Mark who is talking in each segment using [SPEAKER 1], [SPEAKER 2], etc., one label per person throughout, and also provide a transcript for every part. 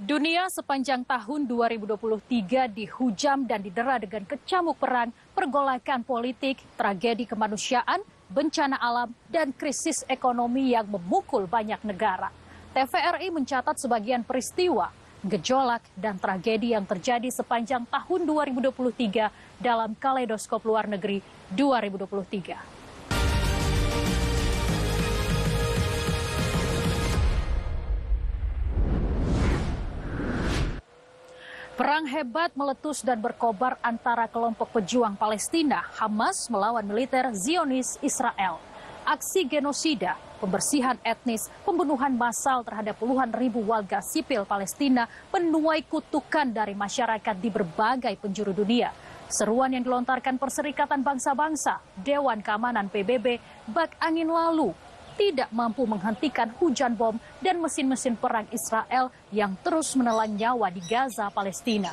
[SPEAKER 1] Dunia sepanjang tahun 2023 dihujam dan didera dengan kecamuk perang, pergolakan politik, tragedi kemanusiaan, bencana alam, dan krisis ekonomi yang memukul banyak negara. TVRI mencatat sebagian peristiwa, gejolak, dan tragedi yang terjadi sepanjang tahun 2023 dalam Kaleidoskop Luar Negeri 2023. Perang hebat meletus dan berkobar antara kelompok pejuang Palestina, Hamas melawan militer Zionis Israel. Aksi genosida, pembersihan etnis, pembunuhan massal terhadap puluhan ribu warga sipil Palestina menuai kutukan dari masyarakat di berbagai penjuru dunia. Seruan yang dilontarkan Perserikatan Bangsa-Bangsa, Dewan Keamanan PBB, bak angin lalu, tidak mampu menghentikan hujan bom dan mesin-mesin perang Israel yang terus menelan nyawa di Gaza, Palestina.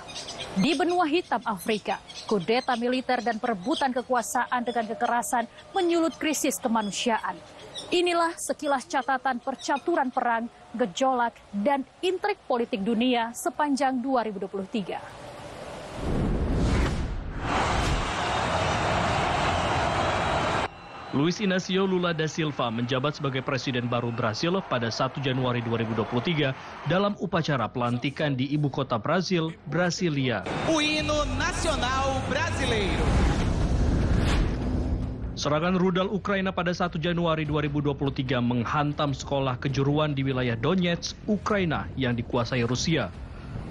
[SPEAKER 1] Di benua hitam Afrika, kudeta militer dan perebutan kekuasaan dengan kekerasan menyulut krisis kemanusiaan. Inilah sekilas catatan percaturan perang, gejolak, dan intrik politik dunia sepanjang 2023.
[SPEAKER 2] Luiz Inácio Lula da Silva menjabat sebagai Presiden baru Brasil pada 1 Januari 2023 dalam upacara pelantikan di ibu kota Brasil, Brasilia.
[SPEAKER 3] O hino nasional brasileiro.
[SPEAKER 2] Serangan rudal Ukraina pada 1 Januari 2023 menghantam sekolah kejuruan di wilayah Donetsk, Ukraina yang dikuasai Rusia.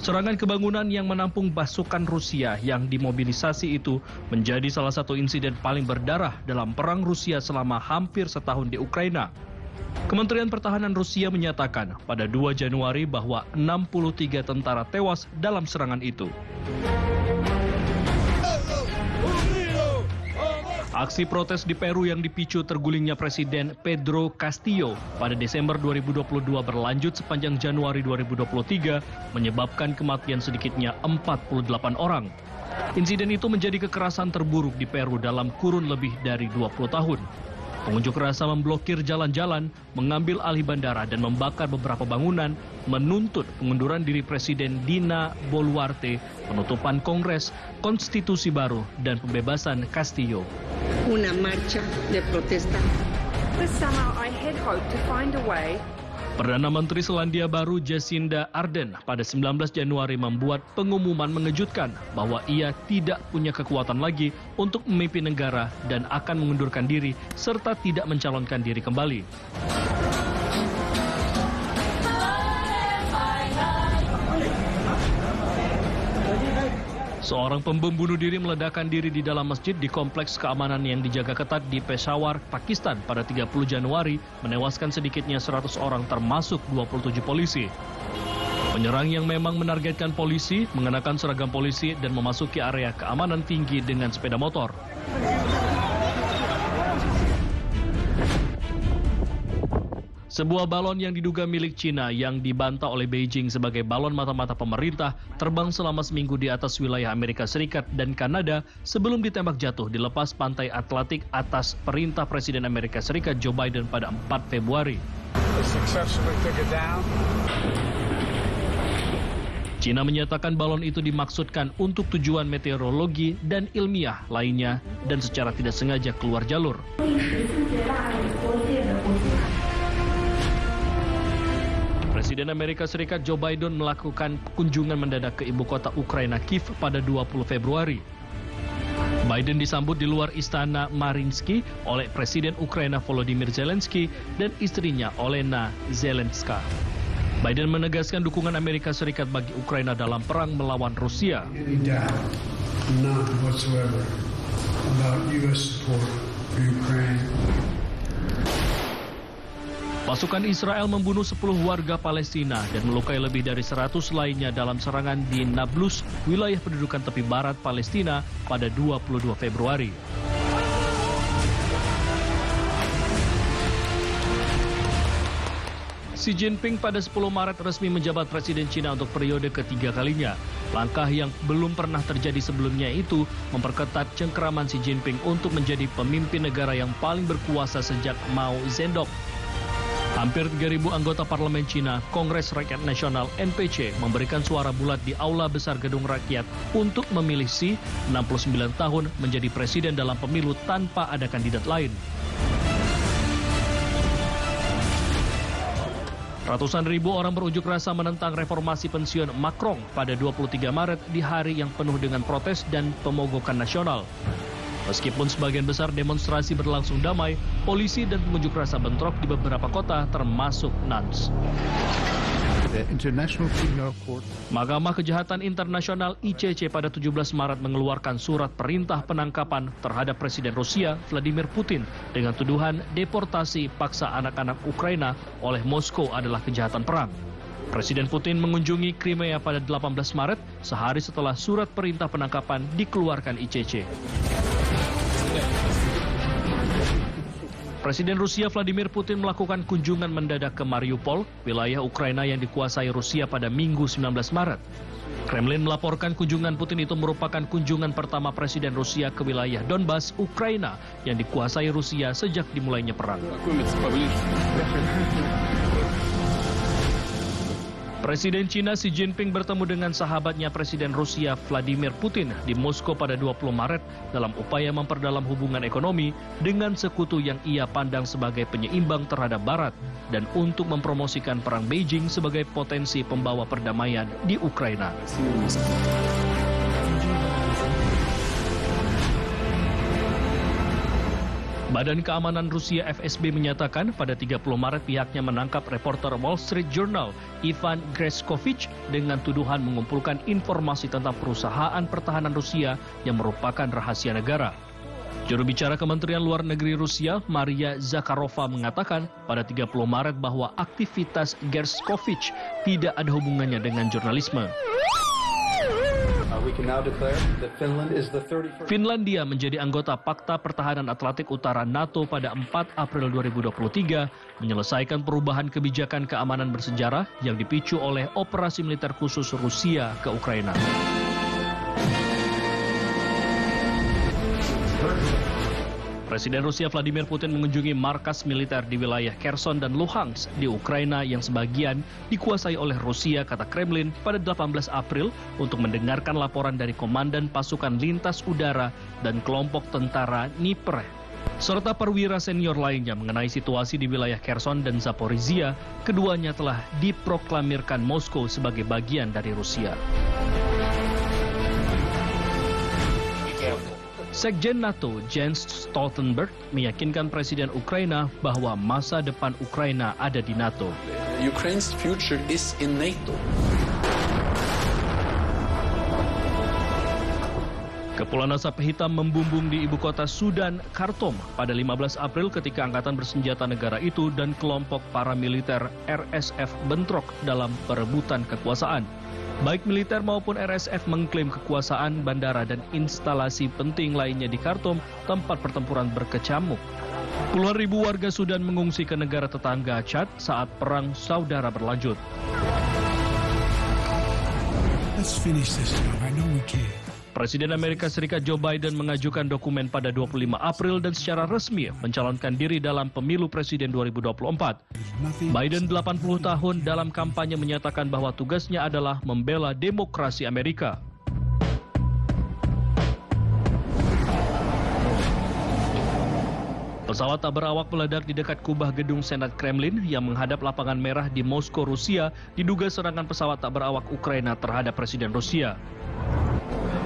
[SPEAKER 2] Serangan kebangunan yang menampung pasukan Rusia yang dimobilisasi itu menjadi salah satu insiden paling berdarah dalam perang Rusia selama hampir setahun di Ukraina. Kementerian Pertahanan Rusia menyatakan pada 2 Januari bahwa 63 tentara tewas dalam serangan itu. Aksi protes di Peru yang dipicu tergulingnya Presiden Pedro Castillo pada Desember 2022 berlanjut sepanjang Januari 2023, menyebabkan kematian sedikitnya 48 orang. Insiden itu menjadi kekerasan terburuk di Peru dalam kurun lebih dari 20 tahun. Pengunjuk rasa memblokir jalan-jalan, mengambil alih bandara, dan membakar beberapa bangunan, menuntut pengunduran diri Presiden Dina Boluarte, penutupan Kongres, konstitusi baru, dan pembebasan Castillo.
[SPEAKER 4] Una marcha de protesta.
[SPEAKER 5] This summer I had hoped to find a way.
[SPEAKER 2] Perdana Menteri Selandia Baru Jacinda Ardern pada 19 Januari membuat pengumuman mengejutkan bahwa ia tidak punya kekuatan lagi untuk memimpin negara dan akan mengundurkan diri serta tidak mencalonkan diri kembali. Seorang pembom bunuh diri meledakkan diri di dalam masjid di kompleks keamanan yang dijaga ketat di Peshawar, Pakistan pada 30 Januari, menewaskan sedikitnya 100 orang termasuk 27 polisi. Penyerang yang memang menargetkan polisi, mengenakan seragam polisi dan memasuki area keamanan tinggi dengan sepeda motor. Sebuah balon yang diduga milik Cina yang dibantah oleh Beijing sebagai balon mata-mata pemerintah terbang selama seminggu di atas wilayah Amerika Serikat dan Kanada sebelum ditembak jatuh di lepas pantai Atlantik atas perintah Presiden Amerika Serikat Joe Biden pada 4 Februari. Cina menyatakan balon itu dimaksudkan untuk tujuan meteorologi dan ilmiah lainnya dan secara tidak sengaja keluar jalur. Presiden Amerika Serikat Joe Biden melakukan kunjungan mendadak ke ibu kota Ukraina Kiev pada 20 Februari. Biden disambut di luar istana Mariinsky oleh Presiden Ukraina Volodymyr Zelensky dan istrinya Olena Zelenska. Biden menegaskan dukungan Amerika Serikat bagi Ukraina dalam perang melawan Rusia. Pasukan Israel membunuh 10 warga Palestina dan melukai lebih dari 100 lainnya dalam serangan di Nablus, wilayah pendudukan tepi barat Palestina pada 22 Februari. Xi Jinping pada 10 Maret resmi menjabat Presiden Cina untuk periode ketiga kalinya. Langkah yang belum pernah terjadi sebelumnya itu memperketat cengkeraman Xi Jinping untuk menjadi pemimpin negara yang paling berkuasa sejak Mao Zedong. Hampir 3.000 anggota parlemen Cina, Kongres Rakyat Nasional (NPC) memberikan suara bulat di Aula Besar Gedung Rakyat untuk memilih Xi, 69 tahun, menjadi presiden dalam pemilu tanpa ada kandidat lain. Ratusan ribu orang berunjuk rasa menentang reformasi pensiun Macron pada 23 Maret di hari yang penuh dengan protes dan pemogokan nasional. Meskipun sebagian besar demonstrasi berlangsung damai, polisi dan pengunjuk rasa bentrok di beberapa kota termasuk Nantes. Mahkamah Kejahatan Internasional (ICC) pada 17 Maret mengeluarkan surat perintah penangkapan terhadap Presiden Rusia Vladimir Putin dengan tuduhan deportasi paksa anak-anak Ukraina oleh Moskow adalah kejahatan perang. Presiden Putin mengunjungi Crimea pada 18 Maret, sehari setelah surat perintah penangkapan dikeluarkan ICC. Presiden Rusia Vladimir Putin melakukan kunjungan mendadak ke Mariupol, wilayah Ukraina yang dikuasai Rusia pada Minggu 19 Maret. Kremlin melaporkan kunjungan Putin itu merupakan kunjungan pertama Presiden Rusia ke wilayah Donbas, Ukraina, yang dikuasai Rusia sejak dimulainya perang. Presiden Cina Xi Jinping bertemu dengan sahabatnya Presiden Rusia Vladimir Putin di Moskow pada 20 Maret dalam upaya memperdalam hubungan ekonomi dengan sekutu yang ia pandang sebagai penyeimbang terhadap Barat dan untuk mempromosikan perang Beijing sebagai potensi pembawa perdamaian di Ukraina. Badan Keamanan Rusia FSB menyatakan pada 30 Maret pihaknya menangkap reporter Wall Street Journal Ivan Greskovich dengan tuduhan mengumpulkan informasi tentang perusahaan pertahanan Rusia yang merupakan rahasia negara. Juru bicara Kementerian Luar Negeri Rusia, Maria Zakharova, mengatakan pada 30 Maret bahwa aktivitas Greskovich tidak ada hubungannya dengan jurnalisme. Finlandia menjadi anggota Pakta Pertahanan Atlantik Utara NATO pada 4 April 2023, menyelesaikan perubahan kebijakan keamanan bersejarah yang dipicu oleh operasi militer khusus Rusia ke Ukraina. Presiden Rusia Vladimir Putin mengunjungi markas militer di wilayah Kherson dan Luhansk di Ukraina yang sebagian dikuasai oleh Rusia, kata Kremlin, pada 18 April untuk mendengarkan laporan dari Komandan Pasukan Lintas Udara dan kelompok tentara Dnipro, serta perwira senior lainnya mengenai situasi di wilayah Kherson dan Zaporizhia. Keduanya telah diproklamirkan Moskow sebagai bagian dari Rusia. Sekjen NATO Jens Stoltenberg meyakinkan Presiden Ukraina bahwa masa depan Ukraina ada di NATO.
[SPEAKER 6] Ukraine's future is in NATO.
[SPEAKER 2] Kepulan asap hitam membumbung di ibu kota Sudan, Khartoum, pada 15 April ketika angkatan bersenjata negara itu dan kelompok paramiliter RSF bentrok dalam perebutan kekuasaan. Baik militer maupun RSF mengklaim kekuasaan bandara dan instalasi penting lainnya di Khartoum, tempat pertempuran berkecamuk. Puluhan ribu warga Sudan mengungsi ke negara tetangga Chad saat perang saudara berlanjut. Presiden Amerika Serikat Joe Biden mengajukan dokumen pada 25 April dan secara resmi mencalonkan diri dalam pemilu presiden 2024. Biden 80 tahun dalam kampanye menyatakan bahwa tugasnya adalah membela demokrasi Amerika. Pesawat tak berawak meledak di dekat kubah gedung Senat Kremlin yang menghadap lapangan merah di Moskow, Rusia, diduga serangan pesawat tak berawak Ukraina terhadap Presiden Rusia.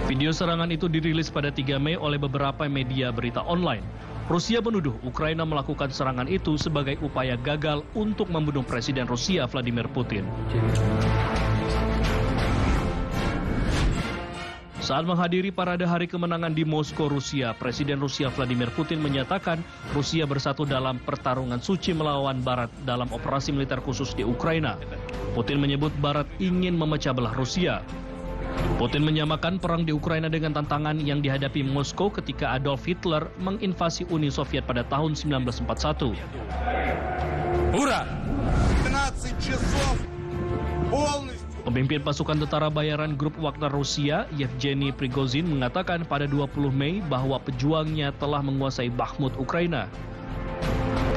[SPEAKER 2] Video serangan itu dirilis pada 3 Mei oleh beberapa media berita online. Rusia menuduh Ukraina melakukan serangan itu sebagai upaya gagal untuk membunuh Presiden Rusia Vladimir Putin. Saat menghadiri parade Hari Kemenangan di Moskow, Rusia, Presiden Rusia Vladimir Putin menyatakan Rusia bersatu dalam pertarungan suci melawan Barat dalam operasi militer khusus di Ukraina. Putin menyebut Barat ingin memecah belah Rusia. Putin menyamakan perang di Ukraina dengan tantangan yang dihadapi Moskow ketika Adolf Hitler menginvasi Uni Soviet pada tahun 1941.
[SPEAKER 3] Ура!
[SPEAKER 2] Pemimpin pasukan tentara bayaran grup Wagner Rusia, Yevgeny Prigozhin, mengatakan pada 20 Mei bahwa pejuangnya telah menguasai Bakhmut, Ukraina.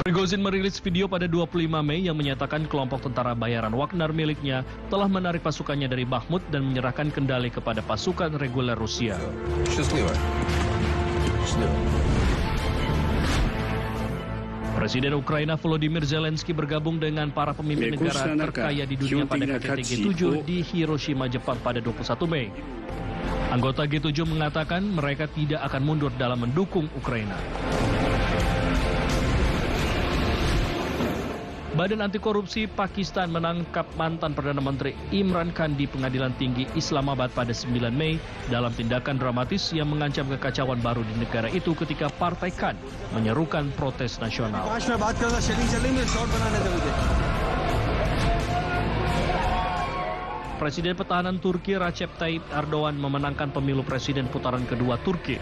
[SPEAKER 2] Prigozhin merilis video pada 25 Mei yang menyatakan kelompok tentara bayaran Wagner miliknya telah menarik pasukannya dari Bakhmut dan menyerahkan kendali kepada pasukan reguler Rusia. Presiden Ukraina Volodymyr Zelensky bergabung dengan para pemimpin negara terkaya di dunia pada KTT G7 di Hiroshima, Jepang pada 21 Mei. Anggota G7 mengatakan mereka tidak akan mundur dalam mendukung Ukraina. Badan Anti Korupsi Pakistan menangkap mantan Perdana Menteri Imran Khan di Pengadilan Tinggi Islamabad pada 9 Mei dalam tindakan dramatis yang mengancam kekacauan baru di negara itu ketika Partai Khan menyerukan protes nasional. Presiden Pertahanan Turki Recep Tayyip Erdogan memenangkan pemilu presiden putaran kedua Turki.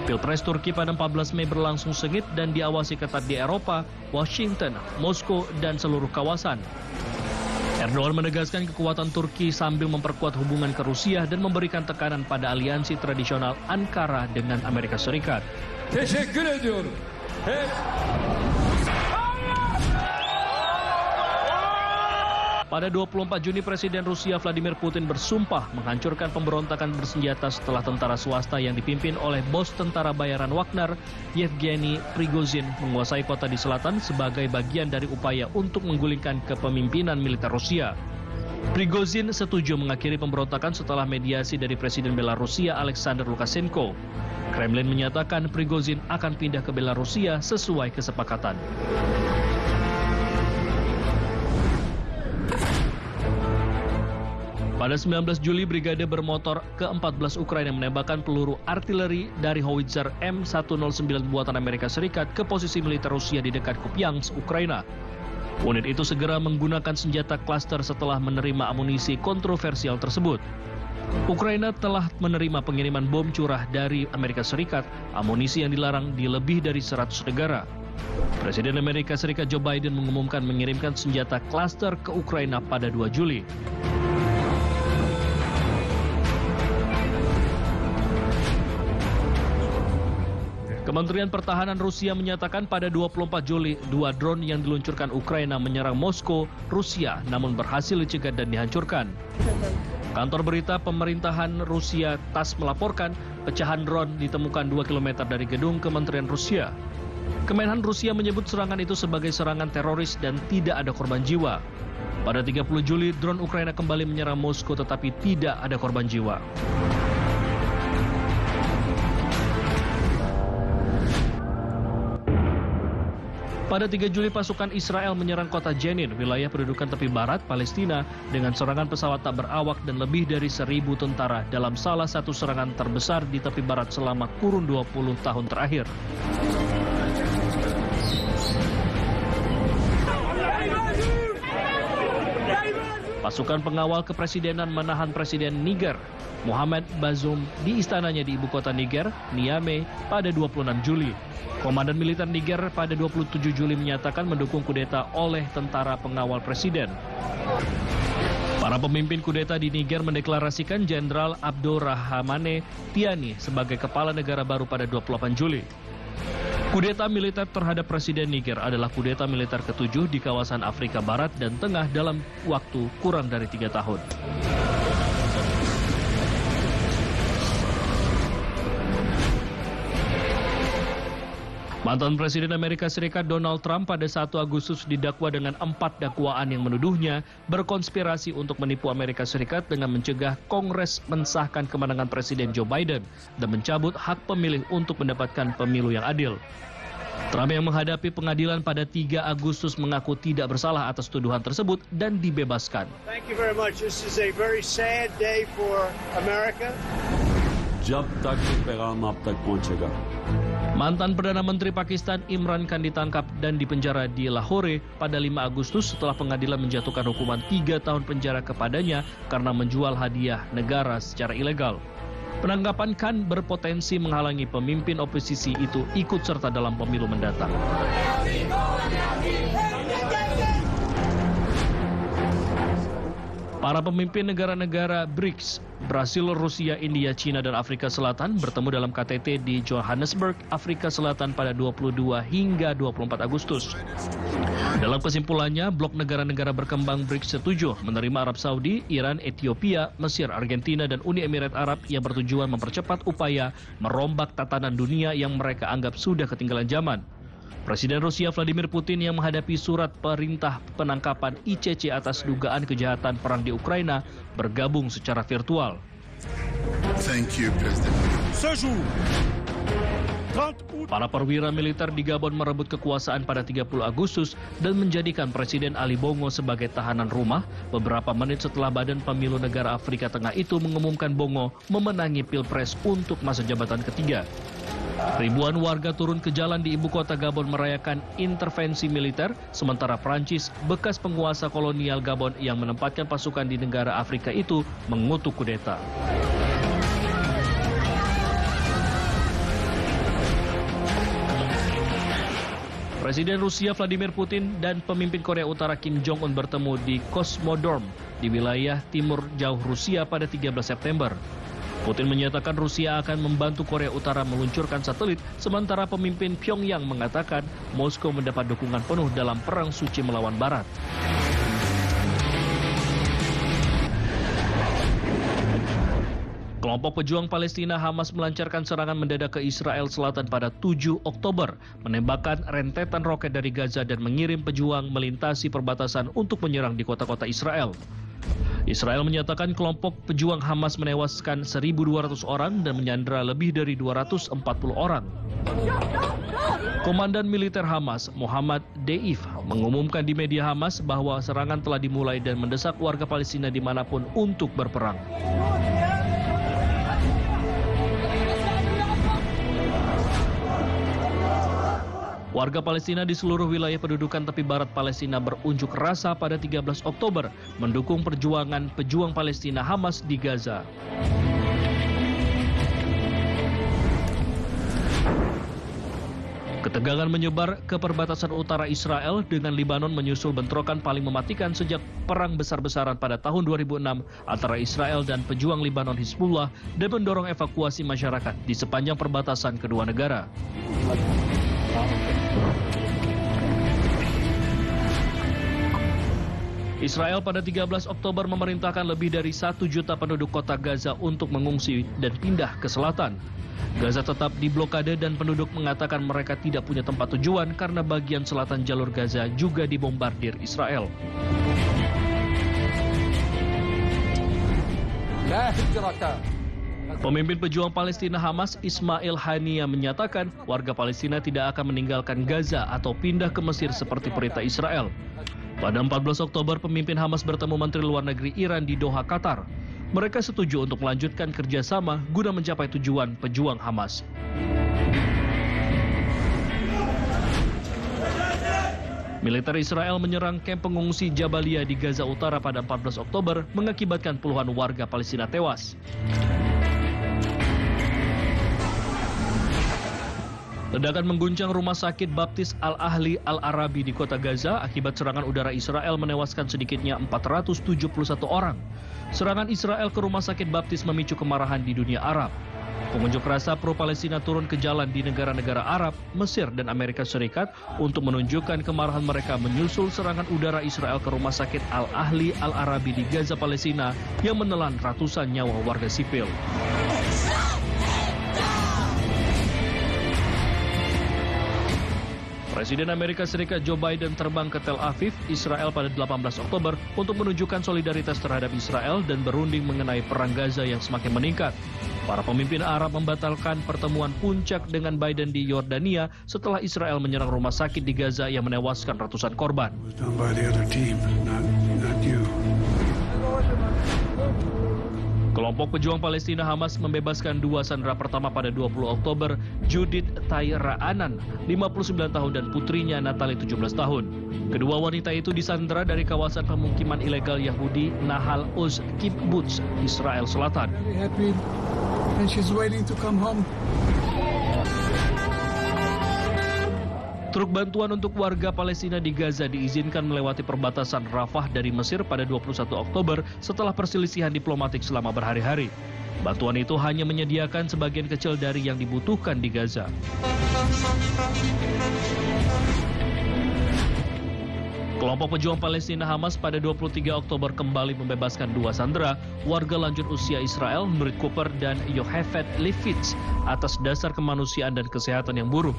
[SPEAKER 2] Pilpres Turki pada 14 Mei berlangsung sengit dan diawasi ketat di Eropa, Washington, Moskow, dan seluruh kawasan. Erdogan menegaskan kekuatan Turki sambil memperkuat hubungan ke Rusia dan memberikan tekanan pada aliansi tradisional Ankara dengan Amerika Serikat.
[SPEAKER 3] Teşekkür ediyorum.
[SPEAKER 2] Pada 24 Juni, Presiden Rusia Vladimir Putin bersumpah menghancurkan pemberontakan bersenjata setelah tentara swasta yang dipimpin oleh bos tentara bayaran Wagner, Yevgeny Prigozhin, menguasai kota di selatan sebagai bagian dari upaya untuk menggulingkan kepemimpinan militer Rusia. Prigozhin setuju mengakhiri pemberontakan setelah mediasi dari Presiden Belarusia Alexander Lukashenko. Kremlin menyatakan Prigozhin akan pindah ke Belarusia sesuai kesepakatan. Pada 19 Juli, Brigade bermotor ke-14 Ukraina menembakkan peluru artileri dari howitzer M109 buatan Amerika Serikat ke posisi militer Rusia di dekat Kupiansk, Ukraina. Unit itu segera menggunakan senjata klaster setelah menerima amunisi kontroversial tersebut. Ukraina telah menerima pengiriman bom curah dari Amerika Serikat, amunisi yang dilarang di lebih dari 100 negara. Presiden Amerika Serikat Joe Biden mengumumkan mengirimkan senjata klaster ke Ukraina pada 2 Juli. Kementerian Pertahanan Rusia menyatakan pada 24 Juli, 2 drone yang diluncurkan Ukraina menyerang Moskow, Rusia, namun berhasil dicegat dan dihancurkan. Kantor berita pemerintahan Rusia TASS melaporkan pecahan drone ditemukan 2 km dari gedung Kementerian Rusia. Kemenhan Rusia menyebut serangan itu sebagai serangan teroris dan tidak ada korban jiwa. Pada 30 Juli, drone Ukraina kembali menyerang Moskow tetapi tidak ada korban jiwa. Pada 3 Juli, pasukan Israel menyerang kota Jenin, wilayah pendudukan tepi barat Palestina, dengan serangan pesawat tak berawak dan lebih dari 1.000 tentara dalam salah satu serangan terbesar di tepi barat selama kurun 20 tahun terakhir. Pasukan pengawal kepresidenan menahan Presiden Niger, Mohamed Bazoum, di istananya di ibu kota Niger, Niamey, pada 26 Juli. Komandan militer Niger pada 27 Juli menyatakan mendukung kudeta oleh tentara pengawal presiden. Para pemimpin kudeta di Niger mendeklarasikan Jenderal Abdourahmane Tiani sebagai kepala negara baru pada 28 Juli. Kudeta militer terhadap Presiden Niger adalah kudeta militer ke-7 di kawasan Afrika Barat dan Tengah dalam waktu kurang dari 3 tahun. Mantan Presiden Amerika Serikat Donald Trump pada 1 Agustus didakwa dengan 4 dakwaan yang menuduhnya berkonspirasi untuk menipu Amerika Serikat dengan mencegah Kongres mensahkan kemenangan Presiden Joe Biden dan mencabut hak pemilih untuk mendapatkan pemilu yang adil. Trump yang menghadapi pengadilan pada 3 Agustus mengaku tidak bersalah atas tuduhan tersebut dan dibebaskan.
[SPEAKER 7] Thank you very much. This is a very sad day for America.
[SPEAKER 8] जब तक पैगाम आप तक पहुंचेगा.
[SPEAKER 2] Mantan Perdana Menteri Pakistan Imran Khan ditangkap dan dipenjara di Lahore pada 5 Agustus setelah pengadilan menjatuhkan hukuman 3 tahun penjara kepadanya karena menjual hadiah negara secara ilegal. Penangkapan Khan berpotensi menghalangi pemimpin oposisi itu ikut serta dalam pemilu mendatang. Para pemimpin negara-negara BRICS, Brasil, Rusia, India, China, dan Afrika Selatan bertemu dalam KTT di Johannesburg, Afrika Selatan pada 22 hingga 24 Agustus. Dalam kesimpulannya, blok negara-negara berkembang BRICS setuju menerima Arab Saudi, Iran, Ethiopia, Mesir, Argentina, dan Uni Emirat Arab yang bertujuan mempercepat upaya merombak tatanan dunia yang mereka anggap sudah ketinggalan zaman. Presiden Rusia Vladimir Putin yang menghadapi surat perintah penangkapan ICC atas dugaan kejahatan perang di Ukraina bergabung secara virtual.
[SPEAKER 9] Thank you, President.
[SPEAKER 2] Para perwira militer di Gabon merebut kekuasaan pada 30 Agustus dan menjadikan Presiden Ali Bongo sebagai tahanan rumah beberapa menit setelah Badan Pemilu Negara Afrika Tengah itu mengumumkan Bongo memenangi Pilpres untuk masa jabatan ketiga. Ribuan warga turun ke jalan di ibu kota Gabon merayakan intervensi militer, sementara Prancis, bekas penguasa kolonial Gabon yang menempatkan pasukan di negara Afrika itu, mengutuk kudeta. Presiden Rusia Vladimir Putin dan pemimpin Korea Utara Kim Jong-un bertemu di Cosmodrome di wilayah timur jauh Rusia pada 13 September. Putin menyatakan Rusia akan membantu Korea Utara meluncurkan satelit, sementara pemimpin Pyongyang mengatakan Moskow mendapat dukungan penuh dalam perang suci melawan Barat. Kelompok pejuang Palestina Hamas melancarkan serangan mendadak ke Israel Selatan pada 7 Oktober, menembakkan rentetan roket dari Gaza dan mengirim pejuang melintasi perbatasan untuk menyerang di kota-kota Israel. Israel menyatakan kelompok pejuang Hamas menewaskan 1.200 orang dan menyandera lebih dari 240 orang. Komandan militer Hamas, Muhammad Deif, mengumumkan di media Hamas bahwa serangan telah dimulai dan mendesak warga Palestina dimanapun untuk berperang. Warga Palestina di seluruh wilayah pendudukan tepi barat Palestina berunjuk rasa pada 13 Oktober mendukung perjuangan pejuang Palestina Hamas di Gaza. Ketegangan menyebar ke perbatasan utara Israel dengan Lebanon menyusul bentrokan paling mematikan sejak perang besar-besaran pada tahun 2006 antara Israel dan pejuang Lebanon Hizbullah dan mendorong evakuasi masyarakat di sepanjang perbatasan kedua negara. Israel pada 13 Oktober memerintahkan lebih dari 1 juta penduduk kota Gaza untuk mengungsi dan pindah ke selatan. Gaza tetap diblokade dan penduduk mengatakan mereka tidak punya tempat tujuan karena bagian selatan jalur Gaza juga dibombardir Israel. Pemimpin pejuang Palestina Hamas Ismail Haniyeh menyatakan warga Palestina tidak akan meninggalkan Gaza atau pindah ke Mesir seperti perintah Israel. Pada 14 Oktober, pemimpin Hamas bertemu Menteri Luar Negeri Iran di Doha, Qatar. Mereka setuju untuk melanjutkan kerjasama guna mencapai tujuan pejuang Hamas. Militer Israel menyerang kamp pengungsi Jabalia di Gaza Utara pada 14 Oktober, mengakibatkan puluhan warga Palestina tewas. Ledakan mengguncang rumah sakit Baptis Al-Ahli Al-Arabi di kota Gaza akibat serangan udara Israel menewaskan sedikitnya 471 orang. Serangan Israel ke rumah sakit Baptis memicu kemarahan di dunia Arab. Pengunjuk rasa pro-Palestina turun ke jalan di negara-negara Arab, Mesir, dan Amerika Serikat untuk menunjukkan kemarahan mereka menyusul serangan udara Israel ke rumah sakit Al-Ahli Al-Arabi di Gaza, Palestina yang menelan ratusan nyawa warga sipil. Presiden Amerika Serikat Joe Biden terbang ke Tel Aviv, Israel pada 18 Oktober untuk menunjukkan solidaritas terhadap Israel dan berunding mengenai perang Gaza yang semakin meningkat. Para pemimpin Arab membatalkan pertemuan puncak dengan Biden di Yordania setelah Israel menyerang rumah sakit di Gaza yang menewaskan ratusan korban. Kelompok pejuang Palestina Hamas membebaskan 2 sandera pertama pada 20 Oktober, Judith Tayra Anan, 59 tahun, dan putrinya Natalie, 17 tahun. Kedua wanita itu disandera dari kawasan pemukiman ilegal Yahudi Nahal Oz Kibbutz, Israel Selatan. Truk bantuan untuk warga Palestina di Gaza diizinkan melewati perbatasan Rafah dari Mesir pada 21 Oktober setelah perselisihan diplomatik selama berhari-hari. Bantuan itu hanya menyediakan sebagian kecil dari yang dibutuhkan di Gaza. Kelompok pejuang Palestina Hamas pada 23 Oktober kembali membebaskan 2 sandera warga lanjut usia Israel, Nurit Cooper dan Yocheved Lifshitz, atas dasar kemanusiaan dan kesehatan yang buruk.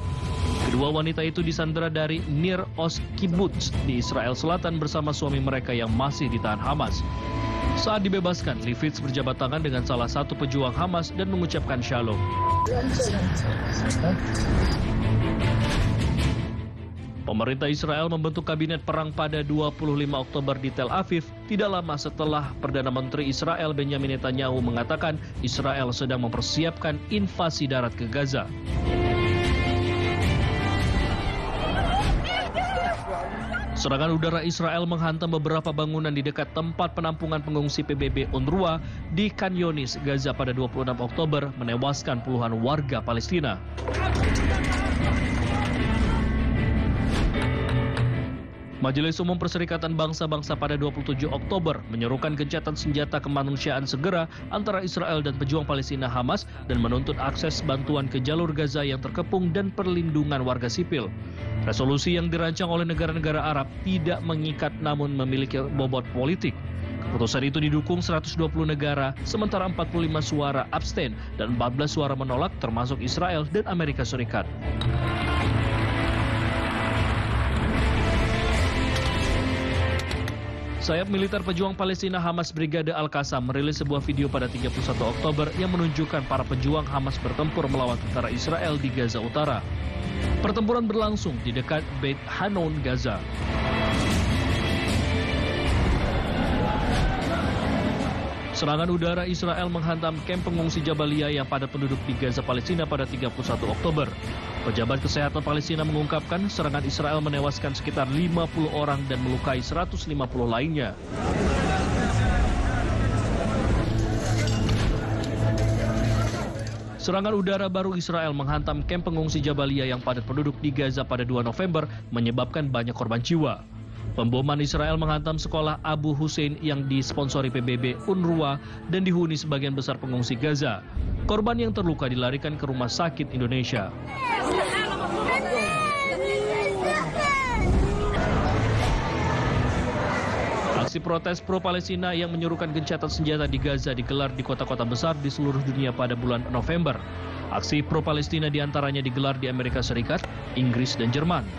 [SPEAKER 2] Kedua wanita itu disandera dari Nir Oz Kibbutz di Israel Selatan bersama suami mereka yang masih ditahan Hamas. Saat dibebaskan, Lifshitz berjabat tangan dengan salah satu pejuang Hamas dan mengucapkan shalom. Pemerintah Israel membentuk kabinet perang pada 25 Oktober di Tel Aviv, tidak lama setelah Perdana Menteri Israel Benjamin Netanyahu mengatakan Israel sedang mempersiapkan invasi darat ke Gaza. Serangan udara Israel menghantam beberapa bangunan di dekat tempat penampungan pengungsi PBB UNRWA di Khan Younis, Gaza pada 26 Oktober, menewaskan puluhan warga Palestina. Majelis Umum Perserikatan Bangsa-Bangsa pada 27 Oktober menyerukan gencatan senjata kemanusiaan segera antara Israel dan pejuang Palestina Hamas dan menuntut akses bantuan ke jalur Gaza yang terkepung dan perlindungan warga sipil. Resolusi yang dirancang oleh negara-negara Arab tidak mengikat namun memiliki bobot politik. Keputusan itu didukung 120 negara, sementara 45 suara abstain dan 14 suara menolak termasuk Israel dan Amerika Serikat. Sayap militer pejuang Palestina Hamas Brigade Al-Qassam merilis sebuah video pada 31 Oktober yang menunjukkan para pejuang Hamas bertempur melawan tentara Israel di Gaza Utara. Pertempuran berlangsung di dekat Beit Hanon, Gaza. Serangan udara Israel menghantam kamp pengungsi Jabalia yang padat penduduk di Gaza, Palestina pada 31 Oktober. Pejabat Kesehatan Palestina mengungkapkan serangan Israel menewaskan sekitar 50 orang dan melukai 150 lainnya. Serangan udara baru Israel menghantam kamp pengungsi Jabalia yang padat penduduk di Gaza pada 2 November menyebabkan banyak korban jiwa. Pemboman Israel menghantam sekolah Abu Hussein yang disponsori PBB UNRWA dan dihuni sebagian besar pengungsi Gaza. Korban yang terluka dilarikan ke rumah sakit Indonesia. Aksi protes pro-Palestina yang menyerukan gencatan senjata di Gaza digelar di kota-kota besar di seluruh dunia pada bulan November. Aksi pro-Palestina diantaranya digelar di Amerika Serikat, Inggris, dan Jerman.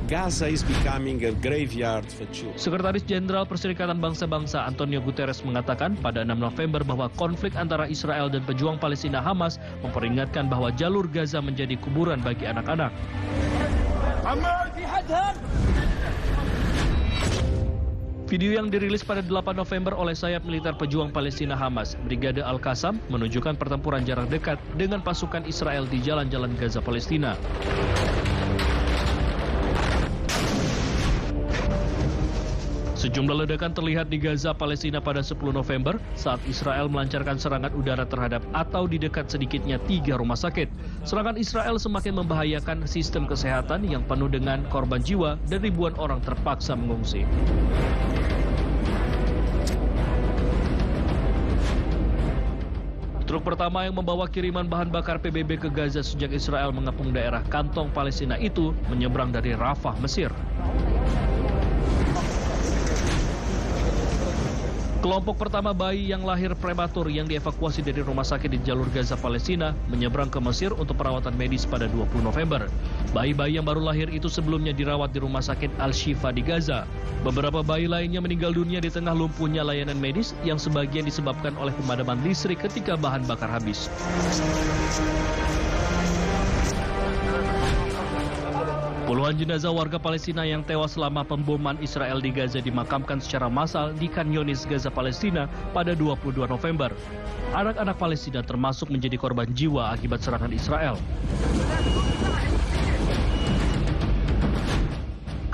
[SPEAKER 10] Gaza is becoming a graveyard for children.
[SPEAKER 2] Sekretaris Jenderal Perserikatan Bangsa-Bangsa Antonio Guterres mengatakan pada 6 November bahwa konflik antara Israel dan pejuang Palestina Hamas memperingatkan bahwa jalur Gaza menjadi kuburan bagi anak-anak. Video yang dirilis pada 8 November oleh sayap militer pejuang Palestina Hamas, Brigade Al-Qassam, menunjukkan pertempuran jarak dekat dengan pasukan Israel di jalan-jalan Gaza, Palestina. Sejumlah ledakan terlihat di Gaza, Palestina pada 10 November saat Israel melancarkan serangan udara terhadap atau di dekat sedikitnya 3 rumah sakit. Serangan Israel semakin membahayakan sistem kesehatan yang penuh dengan korban jiwa dan ribuan orang terpaksa mengungsi. Truk pertama yang membawa kiriman bahan bakar PBB ke Gaza sejak Israel mengepung daerah kantong Palestina itu menyeberang dari Rafah, Mesir. Kelompok pertama bayi yang lahir prematur yang dievakuasi dari rumah sakit di jalur Gaza, Palestina menyeberang ke Mesir untuk perawatan medis pada 20 November. Bayi-bayi yang baru lahir itu sebelumnya dirawat di rumah sakit Al-Shifa di Gaza. Beberapa bayi lainnya meninggal dunia di tengah lumpuhnya layanan medis yang sebagian disebabkan oleh pemadaman listrik ketika bahan bakar habis. Puluhan jenazah warga Palestina yang tewas selama pemboman Israel di Gaza dimakamkan secara massal di Khan Younis, Gaza, Palestina pada 22 November. Anak-anak Palestina termasuk menjadi korban jiwa akibat serangan Israel.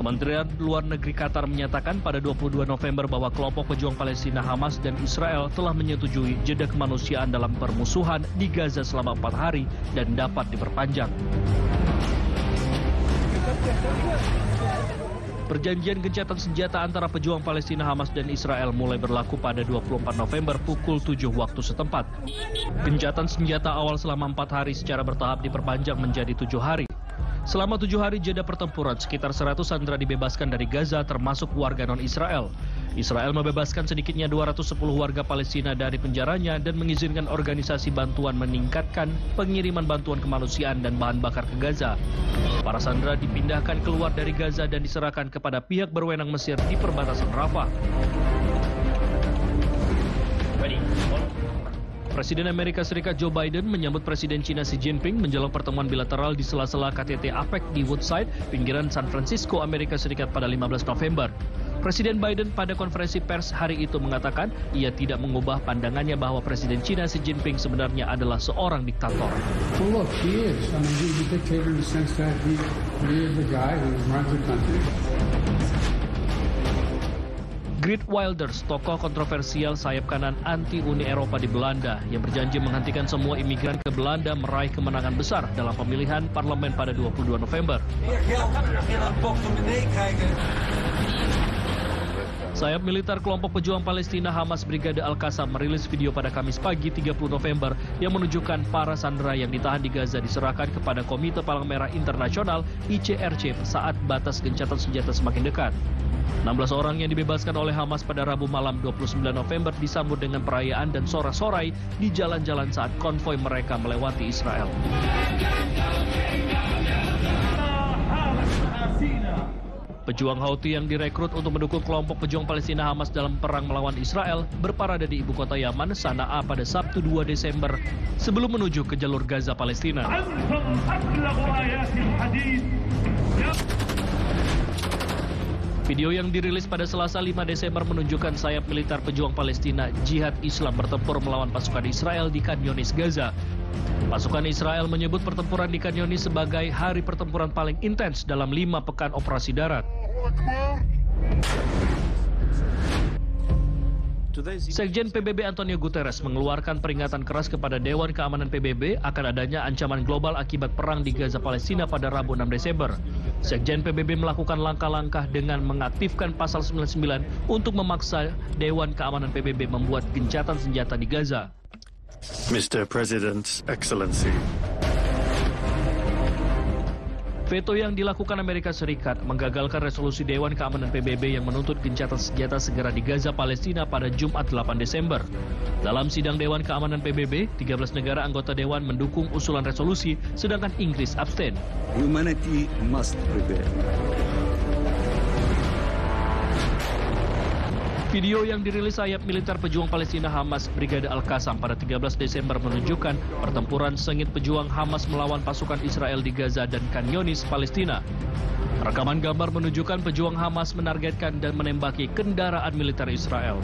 [SPEAKER 2] Kementerian Luar Negeri Qatar menyatakan pada 22 November bahwa kelompok pejuang Palestina Hamas dan Israel telah menyetujui jeda kemanusiaan dalam permusuhan di Gaza selama 4 hari dan dapat diperpanjang. Perjanjian gencatan senjata antara pejuang Palestina Hamas dan Israel mulai berlaku pada 24 November pukul 7 waktu setempat. Gencatan senjata awal selama 4 hari secara bertahap diperpanjang menjadi 7 hari. Selama 7 hari jeda pertempuran, sekitar 100 sandera dibebaskan dari Gaza termasuk warga non-Israel. Israel membebaskan sedikitnya 210 warga Palestina dari penjaranya dan mengizinkan organisasi bantuan meningkatkan pengiriman bantuan kemanusiaan dan bahan bakar ke Gaza. Para sandera dipindahkan keluar dari Gaza dan diserahkan kepada pihak berwenang Mesir di perbatasan Rafah. Presiden Amerika Serikat Joe Biden menyambut Presiden China Xi Jinping menjelang pertemuan bilateral di sela-sela KTT APEC di Woodside, pinggiran San Francisco, Amerika Serikat pada 15 November. Presiden Biden pada konferensi pers hari itu mengatakan ia tidak mengubah pandangannya bahwa Presiden China Xi Jinping sebenarnya adalah seorang diktator.
[SPEAKER 11] Well, look, he is. I mean, he's a dictator in the sense that he is the guy who runs the country.
[SPEAKER 2] Geert Wilders, tokoh kontroversial sayap kanan anti-Uni Eropa di Belanda, yang berjanji menghentikan semua imigran ke Belanda meraih kemenangan besar dalam pemilihan parlemen pada 22 November. Sayap militer kelompok pejuang Palestina Hamas Brigade Al-Qassam merilis video pada Kamis pagi 30 November yang menunjukkan para sandera yang ditahan di Gaza diserahkan kepada Komite Palang Merah Internasional ICRC saat batas gencatan senjata semakin dekat. 16 orang yang dibebaskan oleh Hamas pada Rabu malam 29 November disambut dengan perayaan dan sorak-sorai di jalan-jalan saat konvoi mereka melewati Israel. Pejuang Houthi yang direkrut untuk mendukung kelompok pejuang Palestina Hamas dalam perang melawan Israel berparade di ibu kota Yaman, Sana'a pada Sabtu 2 Desember sebelum menuju ke jalur Gaza Palestina. Video yang dirilis pada Selasa 5 Desember menunjukkan sayap militer pejuang Palestina Jihad Islam bertempur melawan pasukan Israel di Khan Yunis, Gaza. Pasukan Israel menyebut pertempuran di Khan Yunis sebagai hari pertempuran paling intens dalam 5 pekan operasi darat. Sekjen PBB Antonio Guterres mengeluarkan peringatan keras kepada Dewan Keamanan PBB akan adanya ancaman global akibat perang di Gaza Palestina pada Rabu 6 Desember. Sekjen PBB melakukan langkah-langkah dengan mengaktifkan pasal 99 untuk memaksa Dewan Keamanan PBB membuat gencatan senjata di Gaza.
[SPEAKER 12] Mr. President, Excellency.
[SPEAKER 2] Veto yang dilakukan Amerika Serikat menggagalkan resolusi Dewan Keamanan PBB yang menuntut gencatan senjata segera di Gaza Palestina pada Jumat 8 Desember. Dalam sidang Dewan Keamanan PBB, 13 negara anggota Dewan mendukung usulan resolusi, sedangkan Inggris abstain.
[SPEAKER 13] Humanity must prevail.
[SPEAKER 2] Video yang dirilis sayap militer pejuang Palestina Hamas Brigade Al-Qassam pada 13 Desember menunjukkan pertempuran sengit pejuang Hamas melawan pasukan Israel di Gaza dan Khan Yunis, Palestina. Rekaman gambar menunjukkan pejuang Hamas menargetkan dan menembaki kendaraan militer Israel.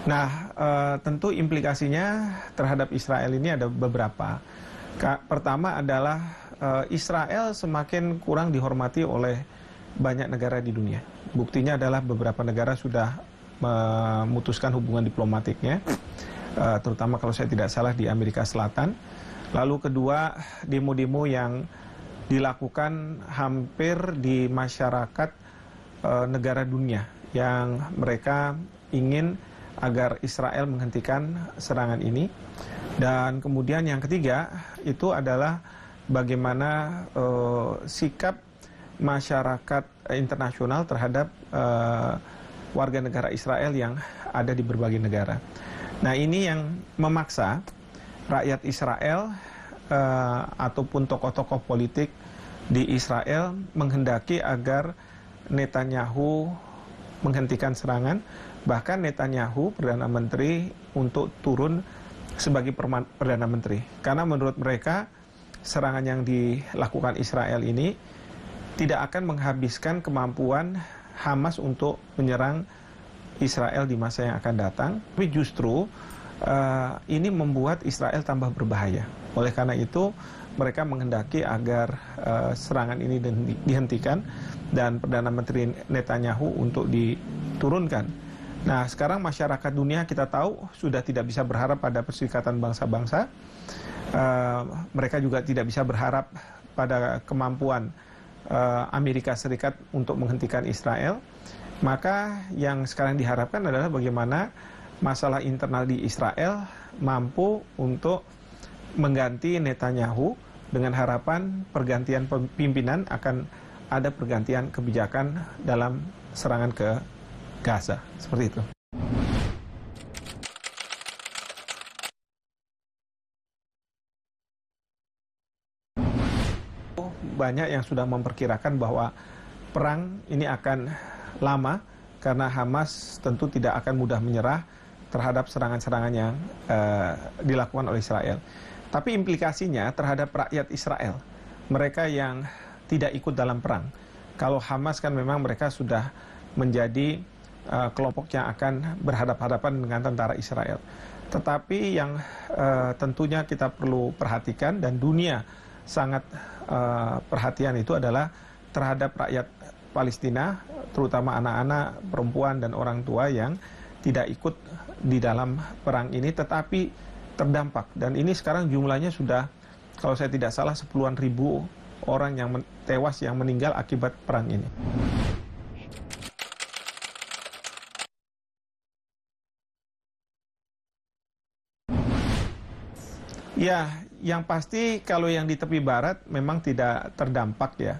[SPEAKER 14] Nah, tentu implikasinya terhadap Israel ini ada beberapa. Pertama adalah Israel semakin kurang dihormati oleh banyak negara di dunia. Buktinya adalah beberapa negara sudah memutuskan hubungan diplomatiknya, terutama kalau saya tidak salah di Amerika Selatan. Lalu kedua, demo-demo yang dilakukan hampir di masyarakat negara dunia yang mereka ingin agar Israel menghentikan serangan ini. Dan kemudian yang ketiga itu adalah bagaimana sikap masyarakat internasional terhadap warga negara Israel yang ada di berbagai negara. Nah, ini yang memaksa rakyat Israel ataupun tokoh-tokoh politik di Israel menghendaki agar Netanyahu menghentikan serangan. Bahkan Netanyahu, Perdana Menteri, untuk turun sebagai Perdana Menteri. Karena menurut mereka, serangan yang dilakukan Israel ini tidak akan menghabiskan kemampuan Hamas untuk menyerang Israel di masa yang akan datang. Tapi justru ini membuat Israel tambah berbahaya. Oleh karena itu, mereka menghendaki agar serangan ini dihentikan dan Perdana Menteri Netanyahu untuk diturunkan. Nah, sekarang masyarakat dunia kita tahu sudah tidak bisa berharap pada Perserikatan Bangsa-Bangsa. Mereka juga tidak bisa berharap pada kemampuan Amerika Serikat untuk menghentikan Israel. Maka yang sekarang diharapkan adalah bagaimana masalah internal di Israel mampu untuk mengganti Netanyahu dengan harapan pergantian pimpinan akan ada pergantian kebijakan dalam serangan ke Gaza, seperti itu. Banyak yang sudah memperkirakan bahwa perang ini akan lama karena Hamas tentu tidak akan mudah menyerah terhadap serangan-serangan yang dilakukan oleh Israel. Tapi implikasinya terhadap rakyat Israel, mereka yang tidak ikut dalam perang. Kalau Hamas kan memang mereka sudah menjadi kelompok yang akan berhadapan-hadapan dengan tentara Israel. Tetapi yang tentunya kita perlu perhatikan dan dunia sangat perhatian itu adalah terhadap rakyat Palestina, terutama anak-anak, perempuan, dan orang tua yang tidak ikut di dalam perang ini tetapi terdampak. Dan ini sekarang jumlahnya sudah, kalau saya tidak salah, 10-an ribu orang yang tewas, yang meninggal akibat perang ini. Ya, yang pasti kalau yang di tepi barat memang tidak terdampak ya.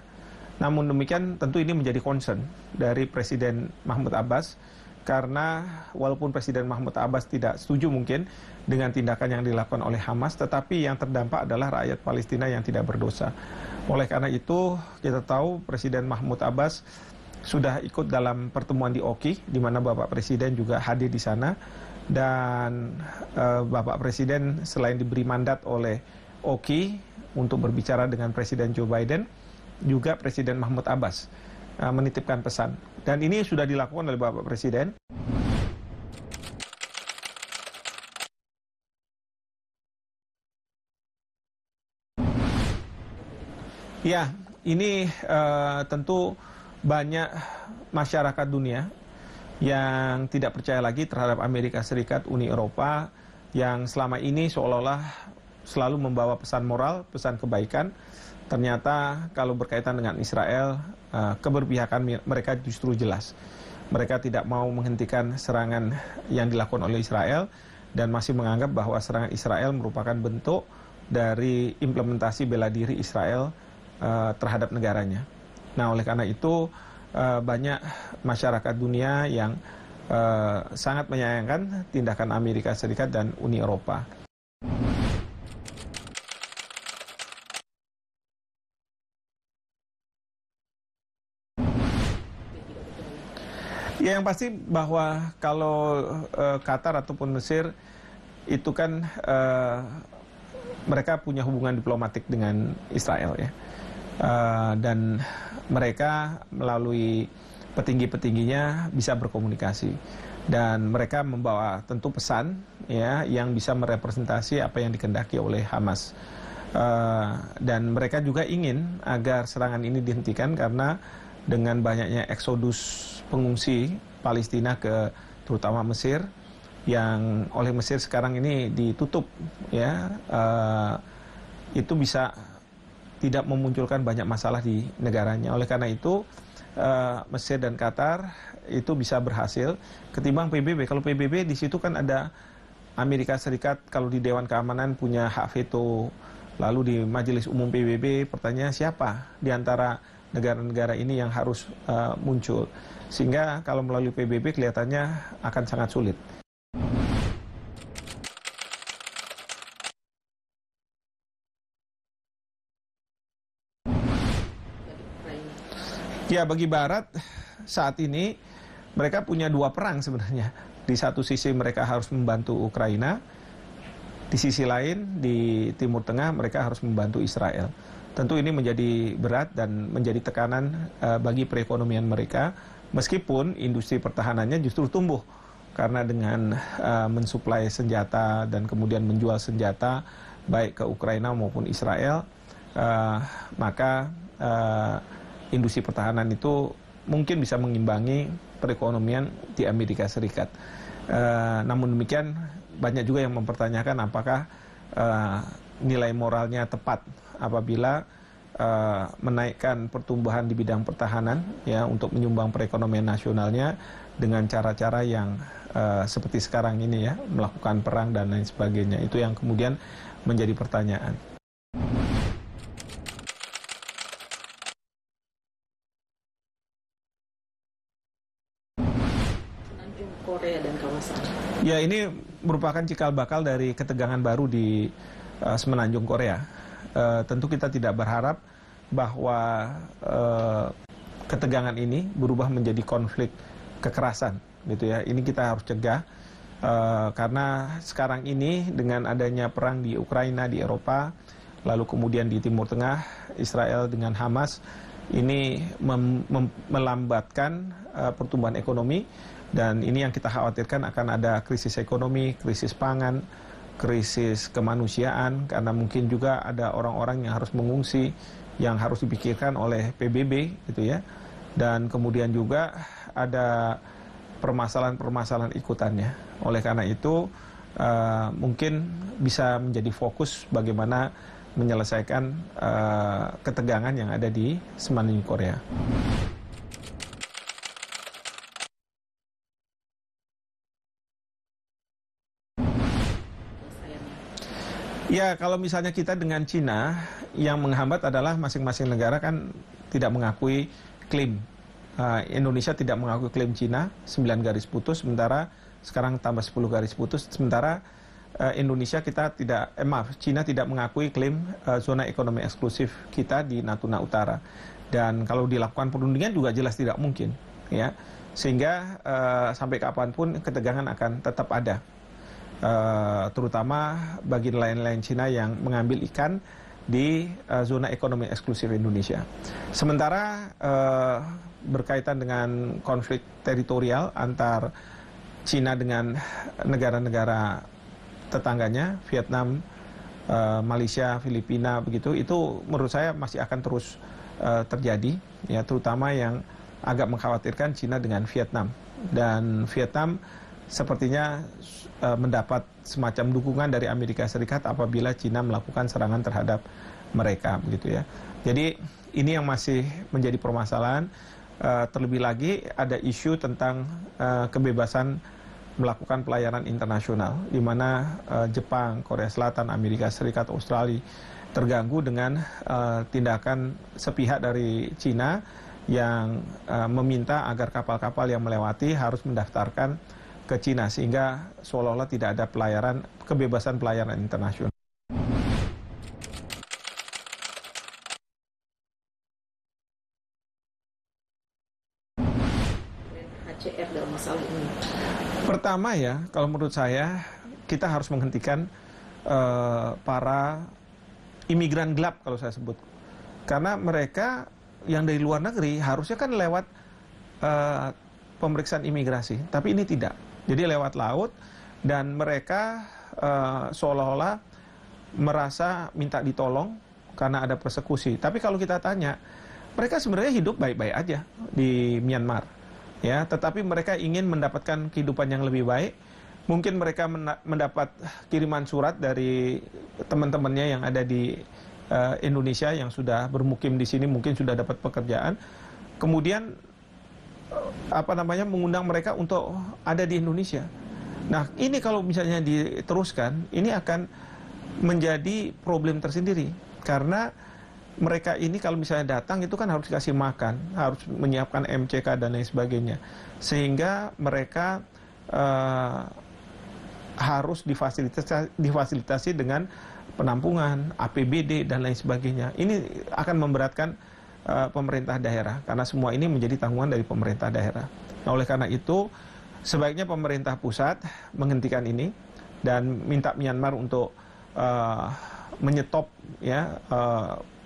[SPEAKER 14] Namun demikian tentu ini menjadi concern dari Presiden Mahmud Abbas, karena walaupun Presiden Mahmud Abbas tidak setuju mungkin dengan tindakan yang dilakukan oleh Hamas, tetapi yang terdampak adalah rakyat Palestina yang tidak berdosa. Oleh karena itu kita tahu Presiden Mahmud Abbas sudah ikut dalam pertemuan di Oki, di mana Bapak Presiden juga hadir di sana. Dan Bapak Presiden selain diberi mandat oleh Oki untuk berbicara dengan Presiden Joe Biden, juga Presiden Mahmud Abbas menitipkan pesan. Dan ini sudah dilakukan oleh Bapak Presiden. Ya, ini tentu banyak masyarakat dunia yang tidak percaya lagi terhadap Amerika Serikat, Uni Eropa, yang selama ini seolah-olah selalu membawa pesan moral, pesan kebaikan. Ternyata kalau berkaitan dengan Israel, keberpihakan mereka justru jelas. Mereka tidak mau menghentikan serangan yang dilakukan oleh Israel dan masih menganggap bahwa serangan Israel merupakan bentuk dari implementasi bela diri Israel terhadap negaranya. Nah, oleh karena itu banyak masyarakat dunia yang sangat menyayangkan tindakan Amerika Serikat dan Uni Eropa. Ya, yang pasti bahwa kalau Qatar ataupun Mesir itu kan mereka punya hubungan diplomatik dengan Israel ya. Dan mereka melalui petinggi-petingginya bisa berkomunikasi. Dan mereka membawa tentu pesan ya yang bisa merepresentasi apa yang dikehendaki oleh Hamas. Dan mereka juga ingin agar serangan ini dihentikan karena dengan banyaknya eksodus pengungsi Palestina ke terutama Mesir yang oleh Mesir sekarang ini ditutup ya, itu bisa tidak memunculkan banyak masalah di negaranya. Oleh karena itu Mesir dan Qatar itu bisa berhasil ketimbang PBB. Kalau PBB di situ kan ada Amerika Serikat, kalau di Dewan Keamanan punya hak veto. Lalu di Majelis Umum PBB, pertanyaan siapa di antara negara-negara ini yang harus muncul. Sehingga kalau melalui PBB kelihatannya akan sangat sulit. Ya, bagi Barat saat ini mereka punya dua perang sebenarnya. Di satu sisi mereka harus membantu Ukraina, di sisi lain, di Timur Tengah, mereka harus membantu Israel. Tentu ini menjadi berat dan menjadi tekanan bagi perekonomian mereka, meskipun industri pertahanannya justru tumbuh. Karena dengan mensuplai senjata dan kemudian menjual senjata, baik ke Ukraina maupun Israel, maka industri pertahanan itu mungkin bisa mengimbangi perekonomian di Amerika Serikat. Namun demikian, banyak juga yang mempertanyakan apakah nilai moralnya tepat apabila menaikkan pertumbuhan di bidang pertahanan ya untuk menyumbang perekonomian nasionalnya dengan cara-cara yang seperti sekarang ini ya, melakukan perang dan lain sebagainya. Itu yang kemudian menjadi pertanyaan.
[SPEAKER 4] Korea dan kawasan.
[SPEAKER 14] Ya, ini merupakan cikal bakal dari ketegangan baru di semenanjung Korea. Tentu kita tidak berharap bahwa ketegangan ini berubah menjadi konflik kekerasan, gitu ya. Ini kita harus cegah karena sekarang ini dengan adanya perang di Ukraina, di Eropa, lalu kemudian di Timur Tengah, Israel dengan Hamas, ini melambatkan pertumbuhan ekonomi. Dan ini yang kita khawatirkan akan ada krisis ekonomi, krisis pangan, krisis kemanusiaan, karena mungkin juga ada orang-orang yang harus mengungsi, yang harus dipikirkan oleh PBB, gitu ya. Dan kemudian juga ada permasalahan-permasalahan ikutannya. Oleh karena itu, mungkin bisa menjadi fokus bagaimana menyelesaikan ketegangan yang ada di semenanjung Korea. Ya, kalau misalnya kita dengan Cina, yang menghambat adalah masing-masing negara kan tidak mengakui klaim. Indonesia tidak mengakui klaim Cina, 9 garis putus, sementara sekarang tambah 10 garis putus, sementara Cina tidak mengakui klaim zona ekonomi eksklusif kita di Natuna Utara. Dan kalau dilakukan perundingan juga jelas tidak mungkin, ya. Sehingga sampai kapanpun ketegangan akan tetap ada. Terutama bagi nelayan-nelayan Cina yang mengambil ikan di zona ekonomi eksklusif Indonesia. Sementara berkaitan dengan konflik teritorial antar Cina dengan negara-negara tetangganya, Vietnam, Malaysia, Filipina, begitu, itu menurut saya masih akan terus terjadi, ya, terutama yang agak mengkhawatirkan Cina dengan Vietnam. Dan Vietnam sepertinya mendapat semacam dukungan dari Amerika Serikat apabila Cina melakukan serangan terhadap mereka, begitu ya. Jadi ini yang masih menjadi permasalahan. Terlebih lagi ada isu tentang kebebasan melakukan pelayaran internasional, di mana Jepang, Korea Selatan, Amerika Serikat, Australia terganggu dengan tindakan sepihak dari Cina yang meminta agar kapal-kapal yang melewati harus mendaftarkan ke Cina, sehingga seolah-olah tidak ada kebebasan pelayaran internasional.
[SPEAKER 4] HCR dalam masalah ini.
[SPEAKER 14] Pertama ya, kalau menurut saya kita harus menghentikan para imigran gelap kalau saya sebut. Karena mereka yang dari luar negeri harusnya kan lewat pemeriksaan imigrasi, tapi ini tidak. Jadi lewat laut, dan mereka seolah-olah merasa minta ditolong karena ada persekusi. Tapi kalau kita tanya, mereka sebenarnya hidup baik-baik aja di Myanmar, ya. Tetapi mereka ingin mendapatkan kehidupan yang lebih baik. Mungkin mereka mendapat kiriman surat dari teman-temannya yang ada di Indonesia yang sudah bermukim di sini, mungkin sudah dapat pekerjaan. Kemudian mengundang mereka untuk ada di Indonesia. Nah, ini kalau misalnya diteruskan, ini akan menjadi problem tersendiri. Karena mereka ini kalau misalnya datang itu kan harus dikasih makan, harus menyiapkan MCK dan lain sebagainya. Sehingga mereka harus difasilitasi dengan penampungan, APBD dan lain sebagainya. Ini akan memberatkan pemerintah daerah, karena semua ini menjadi tanggungan dari pemerintah daerah. Nah, oleh karena itu, sebaiknya pemerintah pusat menghentikan ini dan minta Myanmar untuk menyetop ya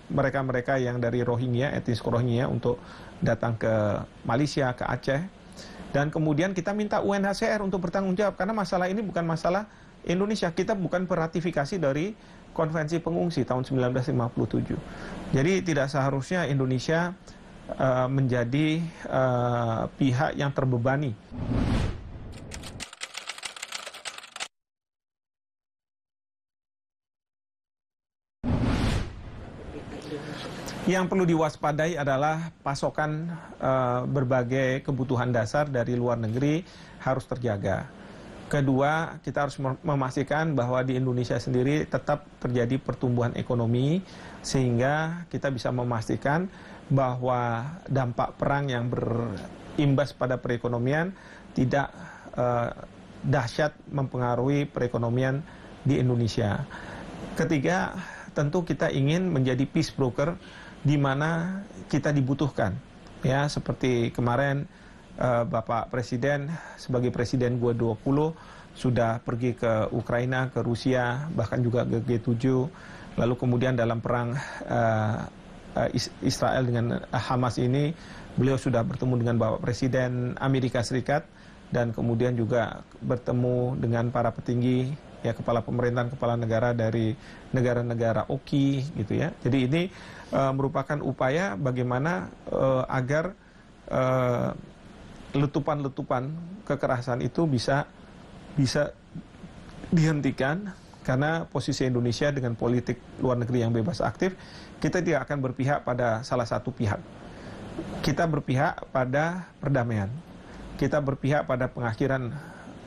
[SPEAKER 14] mereka-mereka yang dari Rohingya, etnis Rohingya untuk datang ke Malaysia, ke Aceh. Dan kemudian kita minta UNHCR untuk bertanggung jawab, karena masalah ini bukan masalah Indonesia. Kita bukan peratifikasi dari Konvensi Pengungsi tahun 1957. Jadi tidak seharusnya Indonesia menjadi pihak yang terbebani. Yang perlu diwaspadai adalah pasokan berbagai kebutuhan dasar dari luar negeri harus terjaga. Kedua, kita harus memastikan bahwa di Indonesia sendiri tetap terjadi pertumbuhan ekonomi, sehingga kita bisa memastikan bahwa dampak perang yang berimbas pada perekonomian tidak dahsyat mempengaruhi perekonomian di Indonesia. Ketiga, tentu kita ingin menjadi peace broker di mana kita dibutuhkan. Ya, seperti kemarin Bapak Presiden sebagai Presiden G20 sudah pergi ke Ukraina, ke Rusia, bahkan juga ke G7. Lalu kemudian dalam perang Israel dengan Hamas ini, beliau sudah bertemu dengan Bapak Presiden Amerika Serikat dan kemudian juga bertemu dengan para petinggi, ya, kepala pemerintahan, kepala negara dari negara-negara OKI gitu ya. Jadi ini merupakan upaya bagaimana agar letupan-letupan kekerasan itu bisa dihentikan, karena posisi Indonesia dengan politik luar negeri yang bebas aktif, kita tidak akan berpihak pada salah satu pihak. Kita berpihak pada perdamaian, kita berpihak pada pengakhiran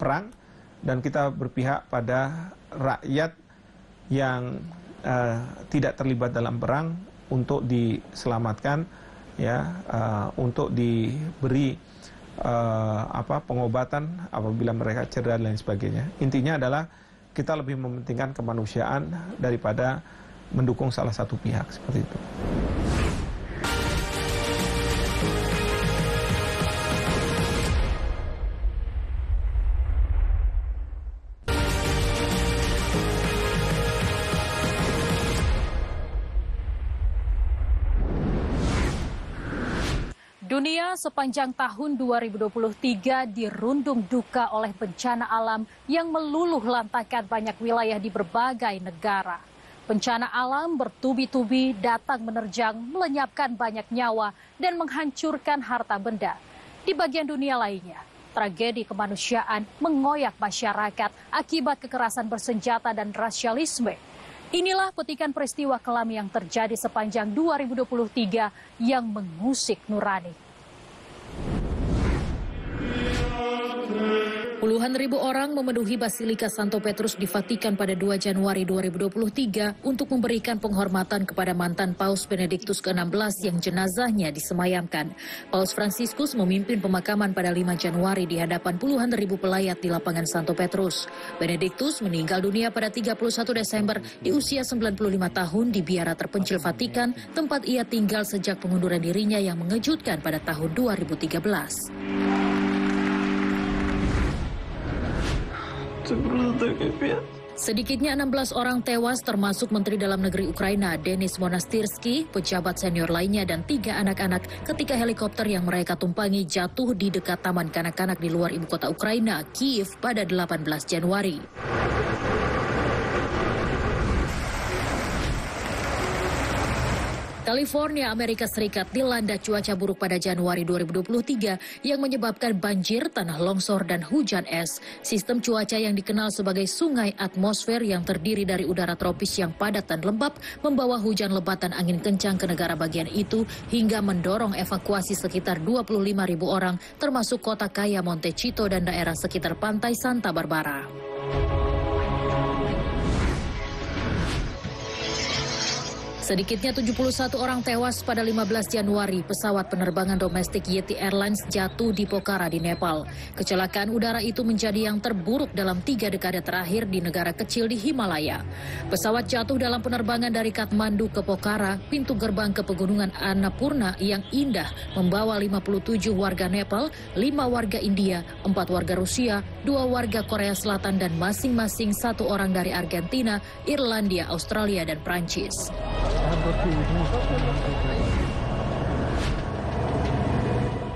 [SPEAKER 14] perang, dan kita berpihak pada rakyat yang tidak terlibat dalam perang untuk diselamatkan, ya, untuk diberi pengobatan apabila mereka cedera dan lain sebagainya. Intinya adalah kita lebih mementingkan kemanusiaan daripada mendukung salah satu pihak, seperti itu.
[SPEAKER 1] Dunia sepanjang tahun 2023 dirundung duka oleh bencana alam yang meluluh lantakan banyak wilayah di berbagai negara. Bencana alam bertubi-tubi datang menerjang, melenyapkan banyak nyawa dan menghancurkan harta benda. Di bagian dunia lainnya, tragedi kemanusiaan mengoyak masyarakat akibat kekerasan bersenjata dan rasialisme. Inilah petikan peristiwa kelam yang terjadi sepanjang 2023 yang mengusik nurani. Puluhan ribu orang memenuhi Basilika Santo Petrus di Vatikan pada 2 Januari 2023 untuk memberikan penghormatan kepada mantan Paus Benediktus ke-16 yang jenazahnya disemayamkan. Paus Fransiskus memimpin pemakaman pada 5 Januari di hadapan puluhan ribu pelayat di lapangan Santo Petrus. Benediktus meninggal dunia pada 31 Desember di usia 95 tahun di biara terpencil Vatikan, tempat ia tinggal sejak pengunduran dirinya yang mengejutkan pada tahun 2013. Sedikitnya 16 orang tewas termasuk Menteri Dalam Negeri Ukraina Denis Monastyrsky, pejabat senior lainnya dan 3 anak-anak ketika helikopter yang mereka tumpangi jatuh di dekat taman kanak-kanak di luar ibu kota Ukraina, Kiev pada 18 Januari. California, Amerika Serikat dilanda cuaca buruk pada Januari 2023 yang menyebabkan banjir, tanah longsor, dan hujan es. Sistem cuaca yang dikenal sebagai sungai atmosfer yang terdiri dari udara tropis yang padat dan lembab membawa hujan lebat dan angin kencang ke negara bagian itu hingga mendorong evakuasi sekitar 25.000 orang termasuk kota kaya Montecito dan daerah sekitar pantai Santa Barbara. Sedikitnya 71 orang tewas pada 15 Januari pesawat penerbangan domestik Yeti Airlines jatuh di Pokhara di Nepal. Kecelakaan udara itu menjadi yang terburuk dalam 3 dekade terakhir di negara kecil di Himalaya. Pesawat jatuh dalam penerbangan dari Kathmandu ke Pokhara, pintu gerbang ke pegunungan Annapurna yang indah, membawa 57 warga Nepal, 5 warga India, 4 warga Rusia, 2 warga Korea Selatan dan masing-masing 1 orang dari Argentina, Irlandia, Australia, dan Prancis.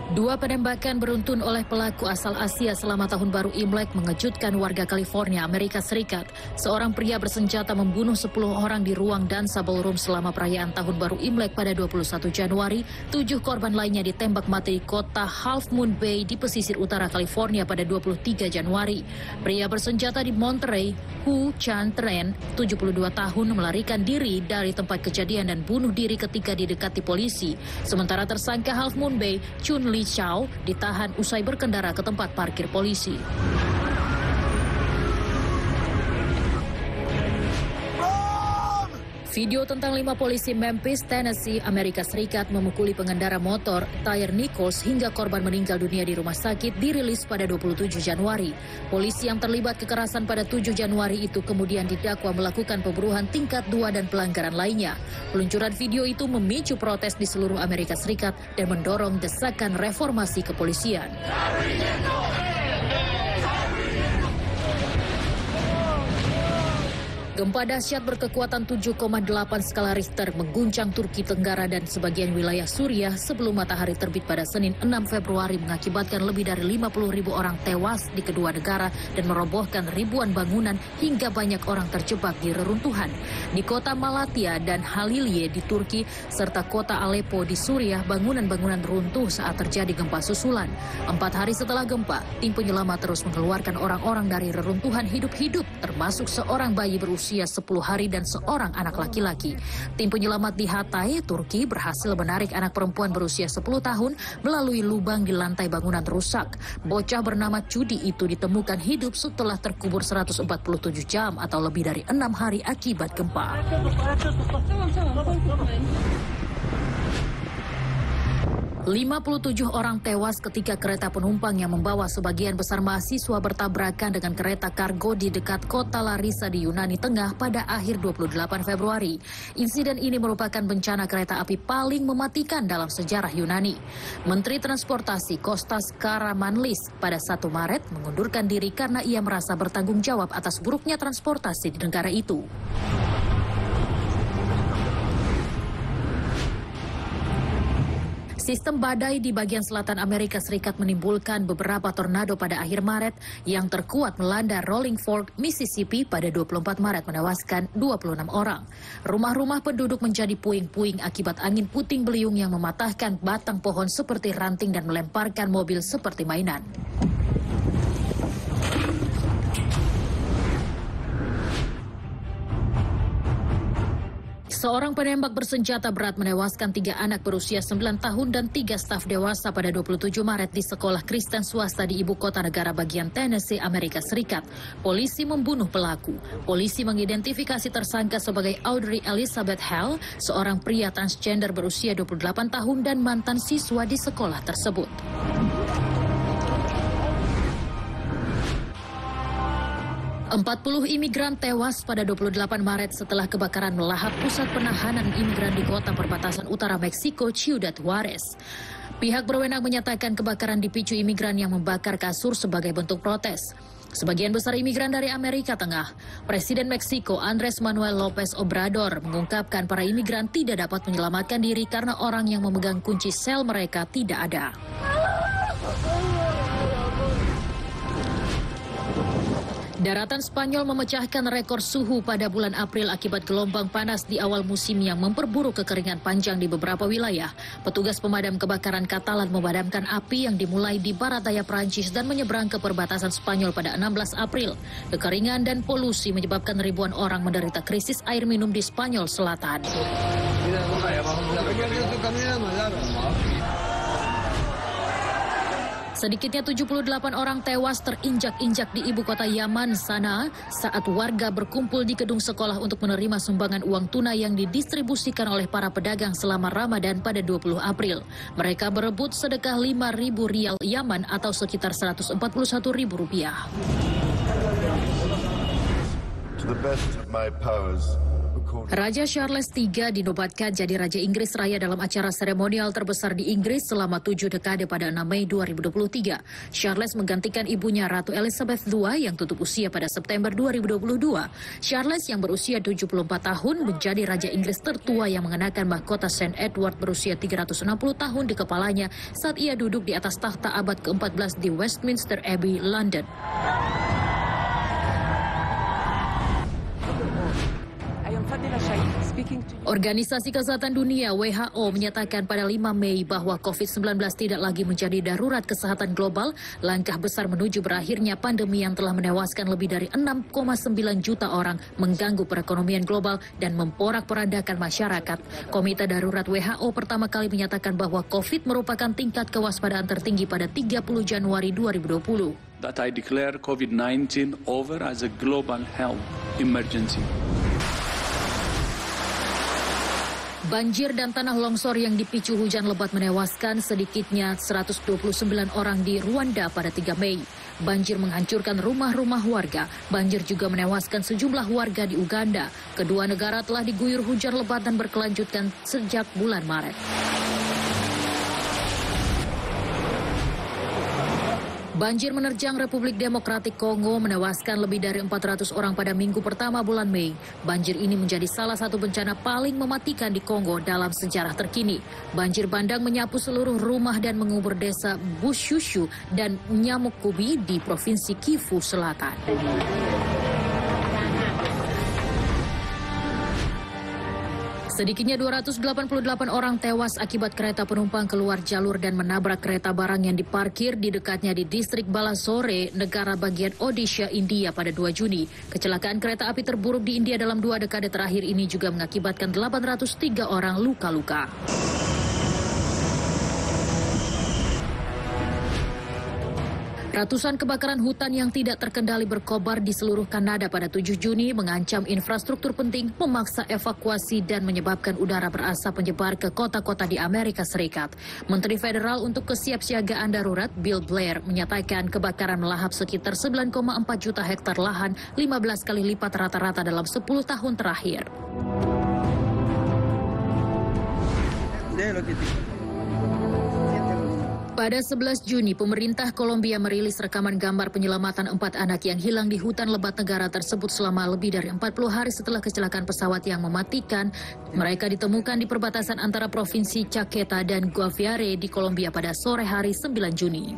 [SPEAKER 1] Dua penembakan beruntun oleh pelaku asal Asia selama Tahun Baru Imlek mengejutkan warga California, Amerika Serikat. Seorang pria bersenjata membunuh 10 orang di ruang dansa ballroom selama perayaan Tahun Baru Imlek pada 21 Januari. 7 korban lainnya ditembak mati di kota Half Moon Bay di pesisir utara California pada 23 Januari. Pria bersenjata di Monterey, Hu Chan Tren, 72 tahun, melarikan diri dari tempat kejadian dan bunuh diri ketika didekati polisi. Sementara tersangka Half Moon Bay, Chun Li Chao, ditahan usai berkendara ke tempat parkir polisi. Video tentang 5 polisi Memphis, Tennessee, Amerika Serikat memukuli pengendara motor Tyre Nichols hingga korban meninggal dunia di rumah sakit dirilis pada 27 Januari. Polisi yang terlibat kekerasan pada 7 Januari itu kemudian didakwa melakukan pembunuhan tingkat 2 dan pelanggaran lainnya. Peluncuran video itu memicu protes di seluruh Amerika Serikat dan mendorong desakan reformasi kepolisian. Gempa dahsyat berkekuatan 7,8 skala Richter mengguncang Turki Tenggara dan sebagian wilayah Suriah sebelum matahari terbit pada Senin 6 Februari mengakibatkan lebih dari 50.000 orang tewas di kedua negara dan merobohkan ribuan bangunan hingga banyak orang terjebak di reruntuhan. Di kota Malatya dan Halilye di Turki serta kota Aleppo di Suriah, bangunan-bangunan runtuh saat terjadi gempa susulan. 4 hari setelah gempa, tim penyelamat terus mengeluarkan orang-orang dari reruntuhan hidup-hidup, termasuk seorang bayi berusia 10 hari dan seorang anak laki-laki. Tim penyelamat di Hatay, Turki berhasil menarik anak perempuan berusia 10 tahun melalui lubang di lantai bangunan rusak. Bocah bernama Cudi itu ditemukan hidup setelah terkubur 147 jam atau lebih dari 6 hari akibat gempa. 57 orang tewas ketika kereta penumpang yang membawa sebagian besar mahasiswa bertabrakan dengan kereta kargo di dekat kota Larissa di Yunani Tengah pada akhir 28 Februari. Insiden ini merupakan bencana kereta api paling mematikan dalam sejarah Yunani. Menteri Transportasi Kostas Karamanlis pada 1 Maret mengundurkan diri karena ia merasa bertanggung jawab atas buruknya transportasi di negara itu. Sistem badai di bagian selatan Amerika Serikat menimbulkan beberapa tornado pada akhir Maret yang terkuat melanda Rolling Fork, Mississippi pada 24 Maret menewaskan 26 orang. Rumah-rumah penduduk menjadi puing-puing akibat angin puting beliung yang mematahkan batang pohon seperti ranting dan melemparkan mobil seperti mainan. Seorang penembak bersenjata berat menewaskan 3 anak berusia 9 tahun dan 3 staf dewasa pada 27 Maret di sekolah Kristen swasta di ibu kota negara bagian Tennessee, Amerika Serikat. Polisi membunuh pelaku. Polisi mengidentifikasi tersangka sebagai Audrey Elizabeth Hale, seorang pria transgender berusia 28 tahun dan mantan siswa di sekolah tersebut. Empat 40 imigran tewas pada 28 Maret setelah kebakaran melahap pusat penahanan imigran di kota perbatasan utara Meksiko, Ciudad Juarez. Pihak berwenang menyatakan kebakaran dipicu imigran yang membakar kasur sebagai bentuk protes. Sebagian besar imigran dari Amerika Tengah. Presiden Meksiko Andrés Manuel López Obrador mengungkapkan para imigran tidak dapat menyelamatkan diri karena orang yang memegang kunci sel mereka tidak ada. Daratan Spanyol memecahkan rekor suhu pada bulan April akibat gelombang panas di awal musim yang memperburuk kekeringan panjang di beberapa wilayah. Petugas pemadam kebakaran Katalan memadamkan api yang dimulai di barat daya Prancis dan menyeberang ke perbatasan Spanyol pada 16 April. Kekeringan dan polusi menyebabkan ribuan orang menderita krisis air minum di Spanyol Selatan. Sedikitnya 78 orang tewas terinjak-injak di ibu kota Yaman, Sanaa, saat warga berkumpul di gedung sekolah untuk menerima sumbangan uang tunai yang didistribusikan oleh para pedagang selama Ramadan pada 20 April. Mereka berebut sedekah 5.000 rial Yaman atau sekitar Rp141.000.
[SPEAKER 15] To the best of my powers.
[SPEAKER 1] Raja Charles III dinobatkan jadi Raja Inggris Raya dalam acara seremonial terbesar di Inggris selama 7 dekade pada 6 Mei 2023. Charles menggantikan ibunya Ratu Elizabeth II yang tutup usia pada September 2022. Charles yang berusia 74 tahun menjadi Raja Inggris tertua yang mengenakan mahkota St. Edward berusia 360 tahun di kepalanya saat ia duduk di atas tahta abad ke-14 di Westminster Abbey, London. Organisasi Kesehatan Dunia WHO menyatakan pada 5 Mei bahwa COVID-19 tidak lagi menjadi darurat kesehatan global, langkah besar menuju berakhirnya pandemi yang telah menewaskan lebih dari 6,9 juta orang, mengganggu perekonomian global dan memporak-porandakan masyarakat. Komite Darurat WHO pertama kali menyatakan bahwa COVID merupakan tingkat kewaspadaan tertinggi pada 30 Januari 2020.
[SPEAKER 6] That I declare COVID-19 over as a global health emergency.
[SPEAKER 1] Banjir dan tanah longsor yang dipicu hujan lebat menewaskan sedikitnya 129 orang di Rwanda pada 3 Mei. Banjir menghancurkan rumah-rumah warga. Banjir juga menewaskan sejumlah warga di Uganda. Kedua negara telah diguyur hujan lebat dan berkelanjutan sejak bulan Maret. Banjir menerjang Republik Demokratik Kongo menewaskan lebih dari 400 orang pada minggu pertama bulan Mei. Banjir ini menjadi salah satu bencana paling mematikan di Kongo dalam sejarah terkini. Banjir bandang menyapu seluruh rumah dan mengubur desa Bushushu dan Nyamukubi di Provinsi Kivu Selatan. Sedikitnya 288 orang tewas akibat kereta penumpang keluar jalur dan menabrak kereta barang yang diparkir di dekatnya di distrik Balasore, negara bagian Odisha, India pada 2 Juni. Kecelakaan kereta api terburuk di India dalam 2 dekade terakhir ini juga mengakibatkan 803 orang luka-luka. Ratusan kebakaran hutan yang tidak terkendali berkobar di seluruh Kanada pada 7 Juni mengancam infrastruktur penting, memaksa evakuasi dan menyebabkan udara berasap menyebar ke kota-kota di Amerika Serikat. Menteri Federal untuk Kesiapsiagaan Darurat Bill Blair menyatakan kebakaran melahap sekitar 9,4 juta hektar lahan, 15 kali lipat rata-rata dalam 10 tahun terakhir. Pada 11 Juni, pemerintah Kolombia merilis rekaman gambar penyelamatan 4 anak yang hilang di hutan lebat negara tersebut selama lebih dari 40 hari setelah kecelakaan pesawat yang mematikan. Mereka ditemukan di perbatasan antara Provinsi Caqueta dan Guaviare di Kolombia pada sore hari 9 Juni.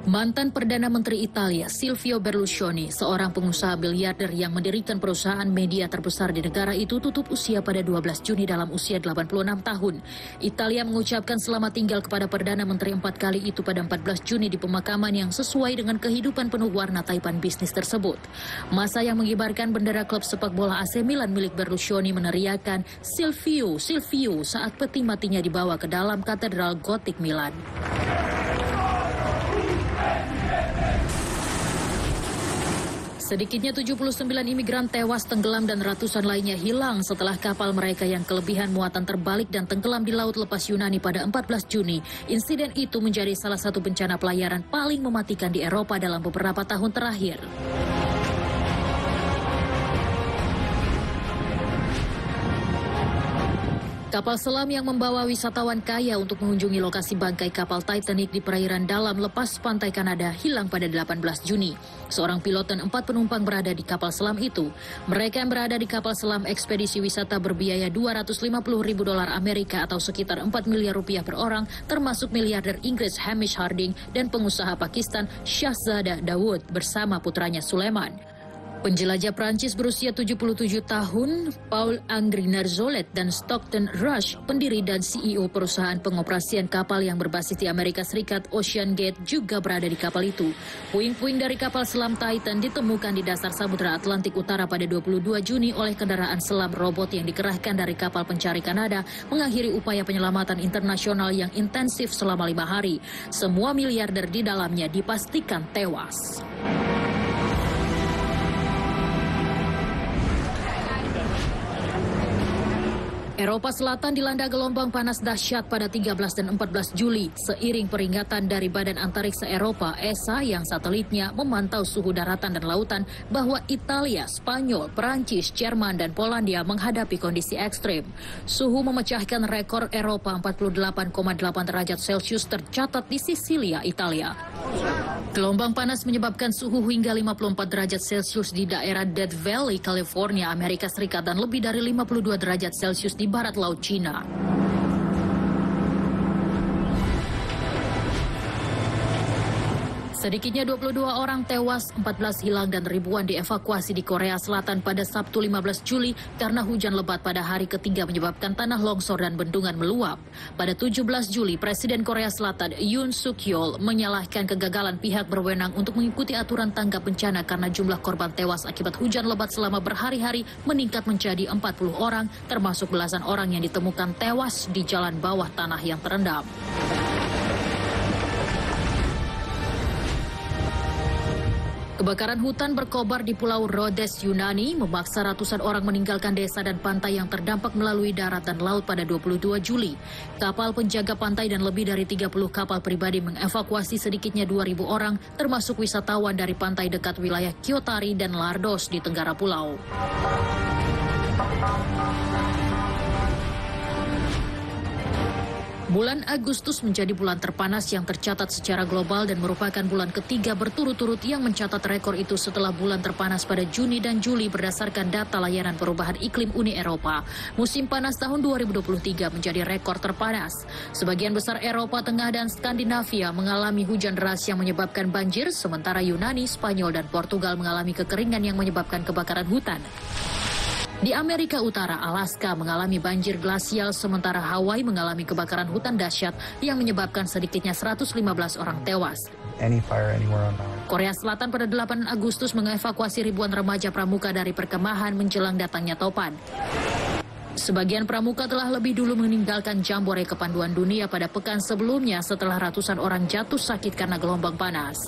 [SPEAKER 1] Mantan Perdana Menteri Italia Silvio Berlusconi, seorang pengusaha miliarder yang mendirikan perusahaan media terbesar di negara itu, tutup usia pada 12 Juni dalam usia 86 tahun. Italia mengucapkan selamat tinggal kepada Perdana Menteri 4 kali itu pada 14 Juni di pemakaman yang sesuai dengan kehidupan penuh warna taipan bisnis tersebut. Masa yang mengibarkan bendera klub sepak bola AC Milan milik Berlusconi meneriakan Silvio, Silvio saat peti matinya dibawa ke dalam katedral gotik Milan. Sedikitnya 79 imigran tewas tenggelam dan ratusan lainnya hilang setelah kapal mereka yang kelebihan muatan terbalik dan tenggelam di Laut Lepas Yunani pada 14 Juni. Insiden itu menjadi salah satu bencana pelayaran paling mematikan di Eropa dalam beberapa tahun terakhir. Kapal selam yang membawa wisatawan kaya untuk mengunjungi lokasi bangkai kapal Titanic di perairan dalam lepas pantai Kanada hilang pada 18 Juni. Seorang pilot dan 4 penumpang berada di kapal selam itu. Mereka yang berada di kapal selam ekspedisi wisata berbiaya $250.000 Amerika atau sekitar 4 miliar rupiah per orang, termasuk miliarder Inggris Hamish Harding dan pengusaha Pakistan Shahzada Dawood bersama putranya Sulaiman. Penjelajah Prancis berusia 77 tahun, Paul-Henri Narzolet dan Stockton Rush, pendiri dan CEO perusahaan pengoperasian kapal yang berbasis di Amerika Serikat Ocean Gate, juga berada di kapal itu. Puing-puing dari kapal selam Titan ditemukan di dasar Samudra Atlantik Utara pada 22 Juni oleh kendaraan selam robot yang dikerahkan dari kapal pencari Kanada, mengakhiri upaya penyelamatan internasional yang intensif selama 5 hari. Semua miliarder di dalamnya dipastikan tewas. Eropa Selatan dilanda gelombang panas dahsyat pada 13 dan 14 Juli, seiring peringatan dari Badan Antariksa Eropa (ESA) yang satelitnya memantau suhu daratan dan lautan bahwa Italia, Spanyol, Perancis, Jerman, dan Polandia menghadapi kondisi ekstrim. Suhu memecahkan rekor Eropa 48,8 derajat Celcius tercatat di Sisilia, Italia. Gelombang panas menyebabkan suhu hingga 54 derajat Celcius di daerah Death Valley, California, Amerika Serikat, dan lebih dari 52 derajat Celcius di barat laut Cina. Sedikitnya 22 orang tewas, 14 hilang dan ribuan dievakuasi di Korea Selatan pada Sabtu 15 Juli karena hujan lebat pada hari ketiga menyebabkan tanah longsor dan bendungan meluap. Pada 17 Juli, Presiden Korea Selatan Yoon Suk Yeol menyalahkan kegagalan pihak berwenang untuk mengikuti aturan tanggap bencana karena jumlah korban tewas akibat hujan lebat selama berhari-hari meningkat menjadi 40 orang, termasuk belasan orang yang ditemukan tewas di jalan bawah tanah yang terendam. Kebakaran hutan berkobar di Pulau Rhodes, Yunani, memaksa ratusan orang meninggalkan desa dan pantai yang terdampak melalui darat dan laut pada 22 Juli. Kapal penjaga pantai dan lebih dari 30 kapal pribadi mengevakuasi sedikitnya 2.000 orang, termasuk wisatawan dari pantai dekat wilayah Kyotari dan Lardos di tenggara pulau. Bulan Agustus menjadi bulan terpanas yang tercatat secara global dan merupakan bulan ketiga berturut-turut yang mencatat rekor itu setelah bulan terpanas pada Juni dan Juli berdasarkan data layanan perubahan iklim Uni Eropa. Musim panas tahun 2023 menjadi rekor terpanas. Sebagian besar Eropa Tengah dan Skandinavia mengalami hujan deras yang menyebabkan banjir, sementara Yunani, Spanyol, dan Portugal mengalami kekeringan yang menyebabkan kebakaran hutan. Di Amerika Utara, Alaska mengalami banjir glasial, sementara Hawaii mengalami kebakaran hutan dahsyat yang menyebabkan sedikitnya 115 orang tewas. Korea Selatan pada 8 Agustus mengevakuasi ribuan remaja pramuka dari perkemahan menjelang datangnya topan. Sebagian pramuka telah lebih dulu meninggalkan jambore kepanduan dunia pada pekan sebelumnya setelah ratusan orang jatuh sakit karena gelombang panas.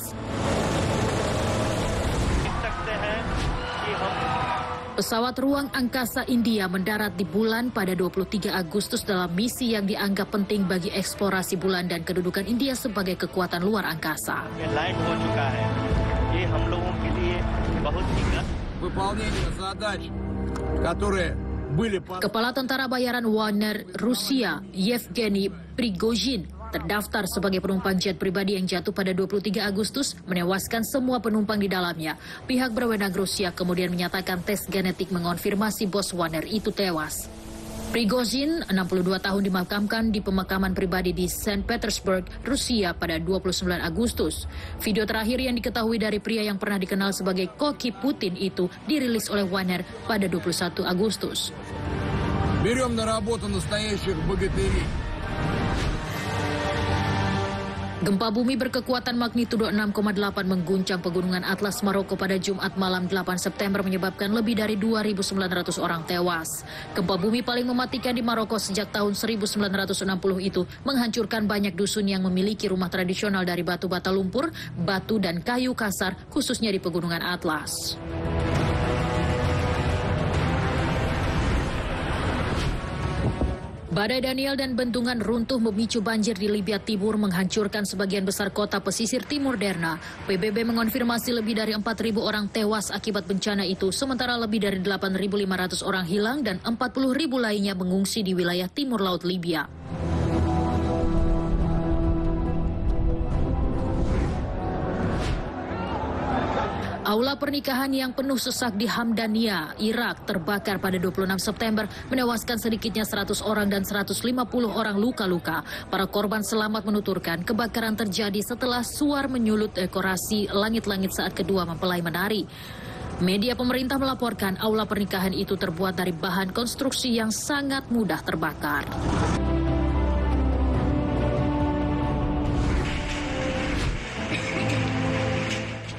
[SPEAKER 1] Pesawat ruang angkasa India mendarat di bulan pada 23 Agustus dalam misi yang dianggap penting bagi eksplorasi bulan dan kedudukan India sebagai kekuatan luar angkasa. Kepala Tentara Bayaran Wagner Rusia, Yevgeny Prigozhin, terdaftar sebagai penumpang jet pribadi yang jatuh pada 23 Agustus, menewaskan semua penumpang di dalamnya. Pihak berwenang Rusia kemudian menyatakan tes genetik mengonfirmasi bos Wagner itu tewas. Prigozhin, 62 tahun, dimakamkan di pemakaman pribadi di St. Petersburg, Rusia pada 29 Agustus. Video terakhir yang diketahui dari pria yang pernah dikenal sebagai Koki Putin itu dirilis oleh Wagner pada 21 Agustus.
[SPEAKER 3] Берем на работу настоящих богатырей.
[SPEAKER 1] Gempa bumi berkekuatan magnitudo 6,8 mengguncang pegunungan Atlas Maroko pada Jumat malam 8 September menyebabkan lebih dari 2.900 orang tewas. Gempa bumi paling mematikan di Maroko sejak tahun 1960 itu menghancurkan banyak dusun yang memiliki rumah tradisional dari batu bata lumpur, batu dan kayu kasar, khususnya di pegunungan Atlas. Badai Daniel dan bendungan runtuh memicu banjir di Libya Timur menghancurkan sebagian besar kota pesisir timur Derna. PBB mengonfirmasi lebih dari 4.000 orang tewas akibat bencana itu, sementara lebih dari 8.500 orang hilang dan 40.000 lainnya mengungsi di wilayah timur laut Libya. Aula pernikahan yang penuh sesak di Hamdania, Irak, terbakar pada 26 September, menewaskan sedikitnya 100 orang dan 150 orang luka-luka. Para korban selamat menuturkan kebakaran terjadi setelah suar menyulut dekorasi langit-langit saat kedua mempelai menari. Media pemerintah melaporkan aula pernikahan itu terbuat dari bahan konstruksi yang sangat mudah terbakar.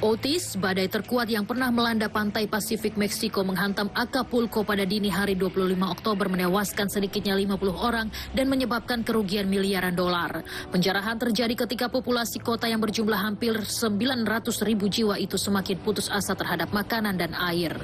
[SPEAKER 1] Otis, badai terkuat yang pernah melanda pantai Pasifik Meksiko, menghantam Acapulco pada dini hari 25 Oktober, menewaskan sedikitnya 50 orang dan menyebabkan kerugian miliaran dolar. Penjarahan terjadi ketika populasi kota yang berjumlah hampir 900.000 jiwa itu semakin putus asa terhadap makanan dan air.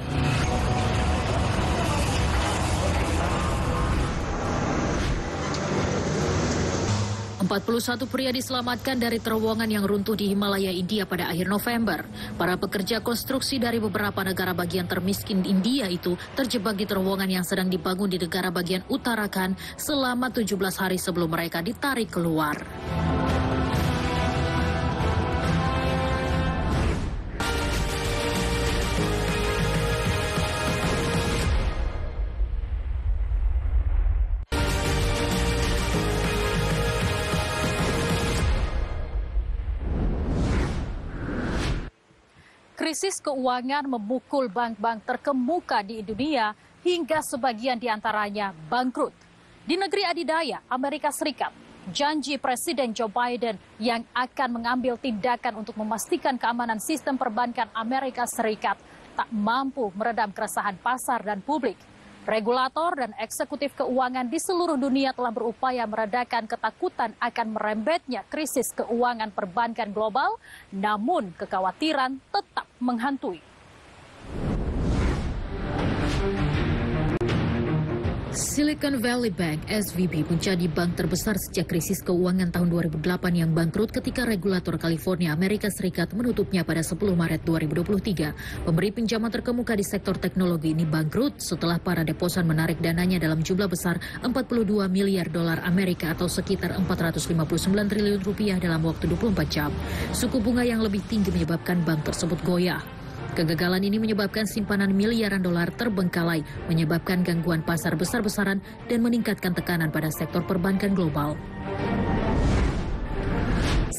[SPEAKER 1] Satu pria diselamatkan dari terowongan yang runtuh di Himalaya, India pada akhir November. Para pekerja konstruksi dari beberapa negara bagian termiskin India itu terjebak di terowongan yang sedang dibangun di negara bagian Uttarakhand selama 17 hari sebelum mereka ditarik keluar. Krisis keuangan memukul bank-bank terkemuka di dunia hingga sebagian diantaranya bangkrut. Di negeri adidaya, Amerika Serikat, janji Presiden Joe Biden yang akan mengambil tindakan untuk memastikan keamanan sistem perbankan Amerika Serikat tak mampu meredam keresahan pasar dan publik. Regulator dan eksekutif keuangan di seluruh dunia telah berupaya meredakan ketakutan akan merembetnya krisis keuangan perbankan global, namun kekhawatiran tetap menghantui. Silicon Valley Bank (SVB) menjadi bank terbesar sejak krisis keuangan tahun 2008 yang bangkrut ketika regulator California, Amerika Serikat menutupnya pada 10 Maret 2023. Pemberi pinjaman terkemuka di sektor teknologi ini bangkrut setelah para deposan menarik dananya dalam jumlah besar 42 miliar dolar Amerika atau sekitar 459 triliun rupiah dalam waktu 24 jam. Suku bunga yang lebih tinggi menyebabkan bank tersebut goyah. Kegagalan ini menyebabkan simpanan miliaran dolar terbengkalai, menyebabkan gangguan pasar besar-besaran dan meningkatkan tekanan pada sektor perbankan global.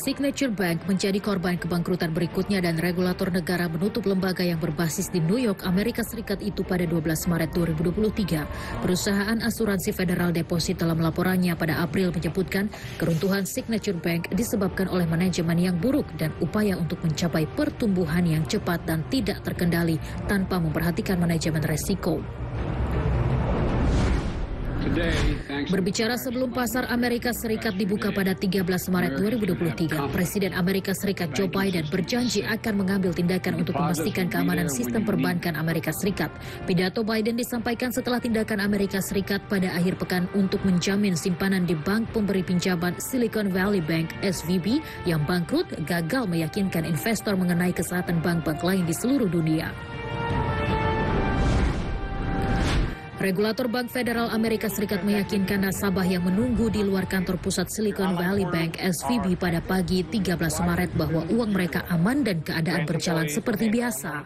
[SPEAKER 1] Signature Bank menjadi korban kebangkrutan berikutnya dan regulator negara menutup lembaga yang berbasis di New York, Amerika Serikat itu pada 12 Maret 2023. Perusahaan asuransi Federal Deposit dalam laporannya pada April menyebutkan keruntuhan Signature Bank disebabkan oleh manajemen yang buruk dan upaya untuk mencapai pertumbuhan yang cepat dan tidak terkendali tanpa memperhatikan manajemen resiko. Berbicara sebelum pasar Amerika Serikat dibuka pada 13 Maret 2023, Presiden Amerika Serikat Joe Biden berjanji akan mengambil tindakan untuk memastikan keamanan sistem perbankan Amerika Serikat. Pidato Biden disampaikan setelah tindakan Amerika Serikat pada akhir pekan untuk menjamin simpanan di bank pemberi pinjaman Silicon Valley Bank (SVB) yang bangkrut gagal meyakinkan investor mengenai kesehatan bank-bank lain di seluruh dunia. Regulator Bank Federal Amerika Serikat meyakinkan nasabah yang menunggu di luar kantor pusat Silicon Valley Bank (SVB) pada pagi 13 Maret bahwa uang mereka aman dan keadaan berjalan seperti biasa.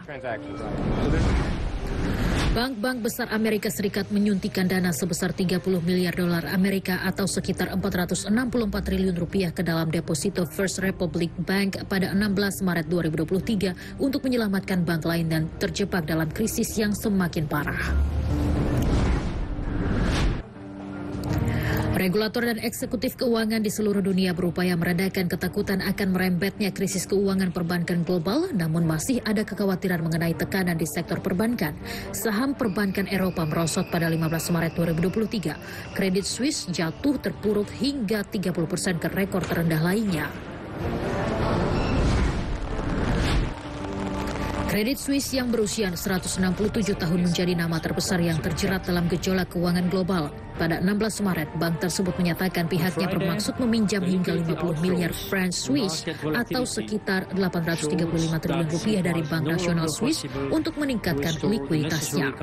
[SPEAKER 1] Bank-bank besar Amerika Serikat menyuntikkan dana sebesar 30 miliar dolar Amerika atau sekitar 464 triliun rupiah ke dalam deposito First Republic Bank pada 16 Maret 2023 untuk menyelamatkan bank lain dan terjebak dalam krisis yang semakin parah. Regulator dan eksekutif keuangan di seluruh dunia berupaya meredakan ketakutan akan merembetnya krisis keuangan perbankan global, namun masih ada kekhawatiran mengenai tekanan di sektor perbankan. Saham perbankan Eropa merosot pada 15 Maret 2023. Credit Suisse jatuh terpuruk hingga 30% ke rekor terendah lainnya. Credit Suisse yang berusia 167 tahun menjadi nama terbesar yang terjerat dalam gejolak keuangan global. Pada 16 Maret, bank tersebut menyatakan pihaknya bermaksud meminjam hingga 50 miliar franc Swiss atau sekitar 835 triliun rupiah dari Bank Nasional Swiss untuk meningkatkan likuiditasnya.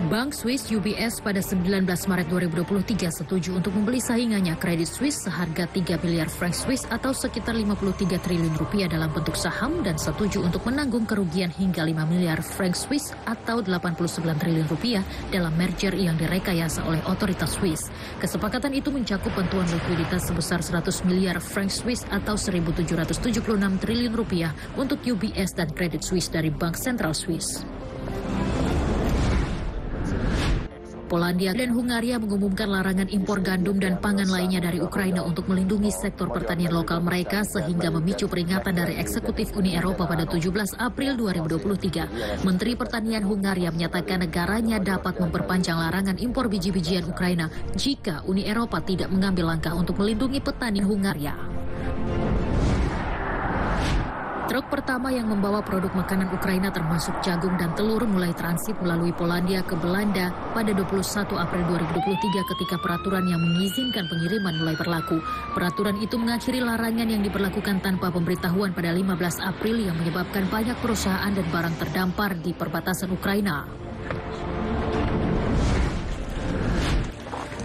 [SPEAKER 1] Bank Swiss UBS pada 19 Maret 2023 setuju untuk membeli saingannya Credit Suisse seharga 3 miliar franc Swiss atau sekitar 53 triliun rupiah dalam bentuk saham dan setuju untuk menanggung kerugian hingga 5 miliar franc Swiss atau 89 triliun rupiah dalam merger yang direkayasa oleh otoritas Swiss. Kesepakatan itu mencakup bantuan likuiditas sebesar 100 miliar franc Swiss atau 1.776 triliun rupiah untuk UBS dan Credit Suisse dari Bank Sentral Swiss. Polandia dan Hungaria mengumumkan larangan impor gandum dan pangan lainnya dari Ukraina untuk melindungi sektor pertanian lokal mereka sehingga memicu peringatan dari eksekutif Uni Eropa pada 17 April 2023. Menteri Pertanian Hungaria menyatakan negaranya dapat memperpanjang larangan impor biji-bijian Ukraina jika Uni Eropa tidak mengambil langkah untuk melindungi petani Hungaria. Truk pertama yang membawa produk makanan Ukraina termasuk jagung dan telur mulai transit melalui Polandia ke Belanda pada 21 April 2023 ketika peraturan yang mengizinkan pengiriman mulai berlaku. Peraturan itu mengakhiri larangan yang diberlakukan tanpa pemberitahuan pada 15 April yang menyebabkan banyak perusahaan dan barang terdampar di perbatasan Ukraina.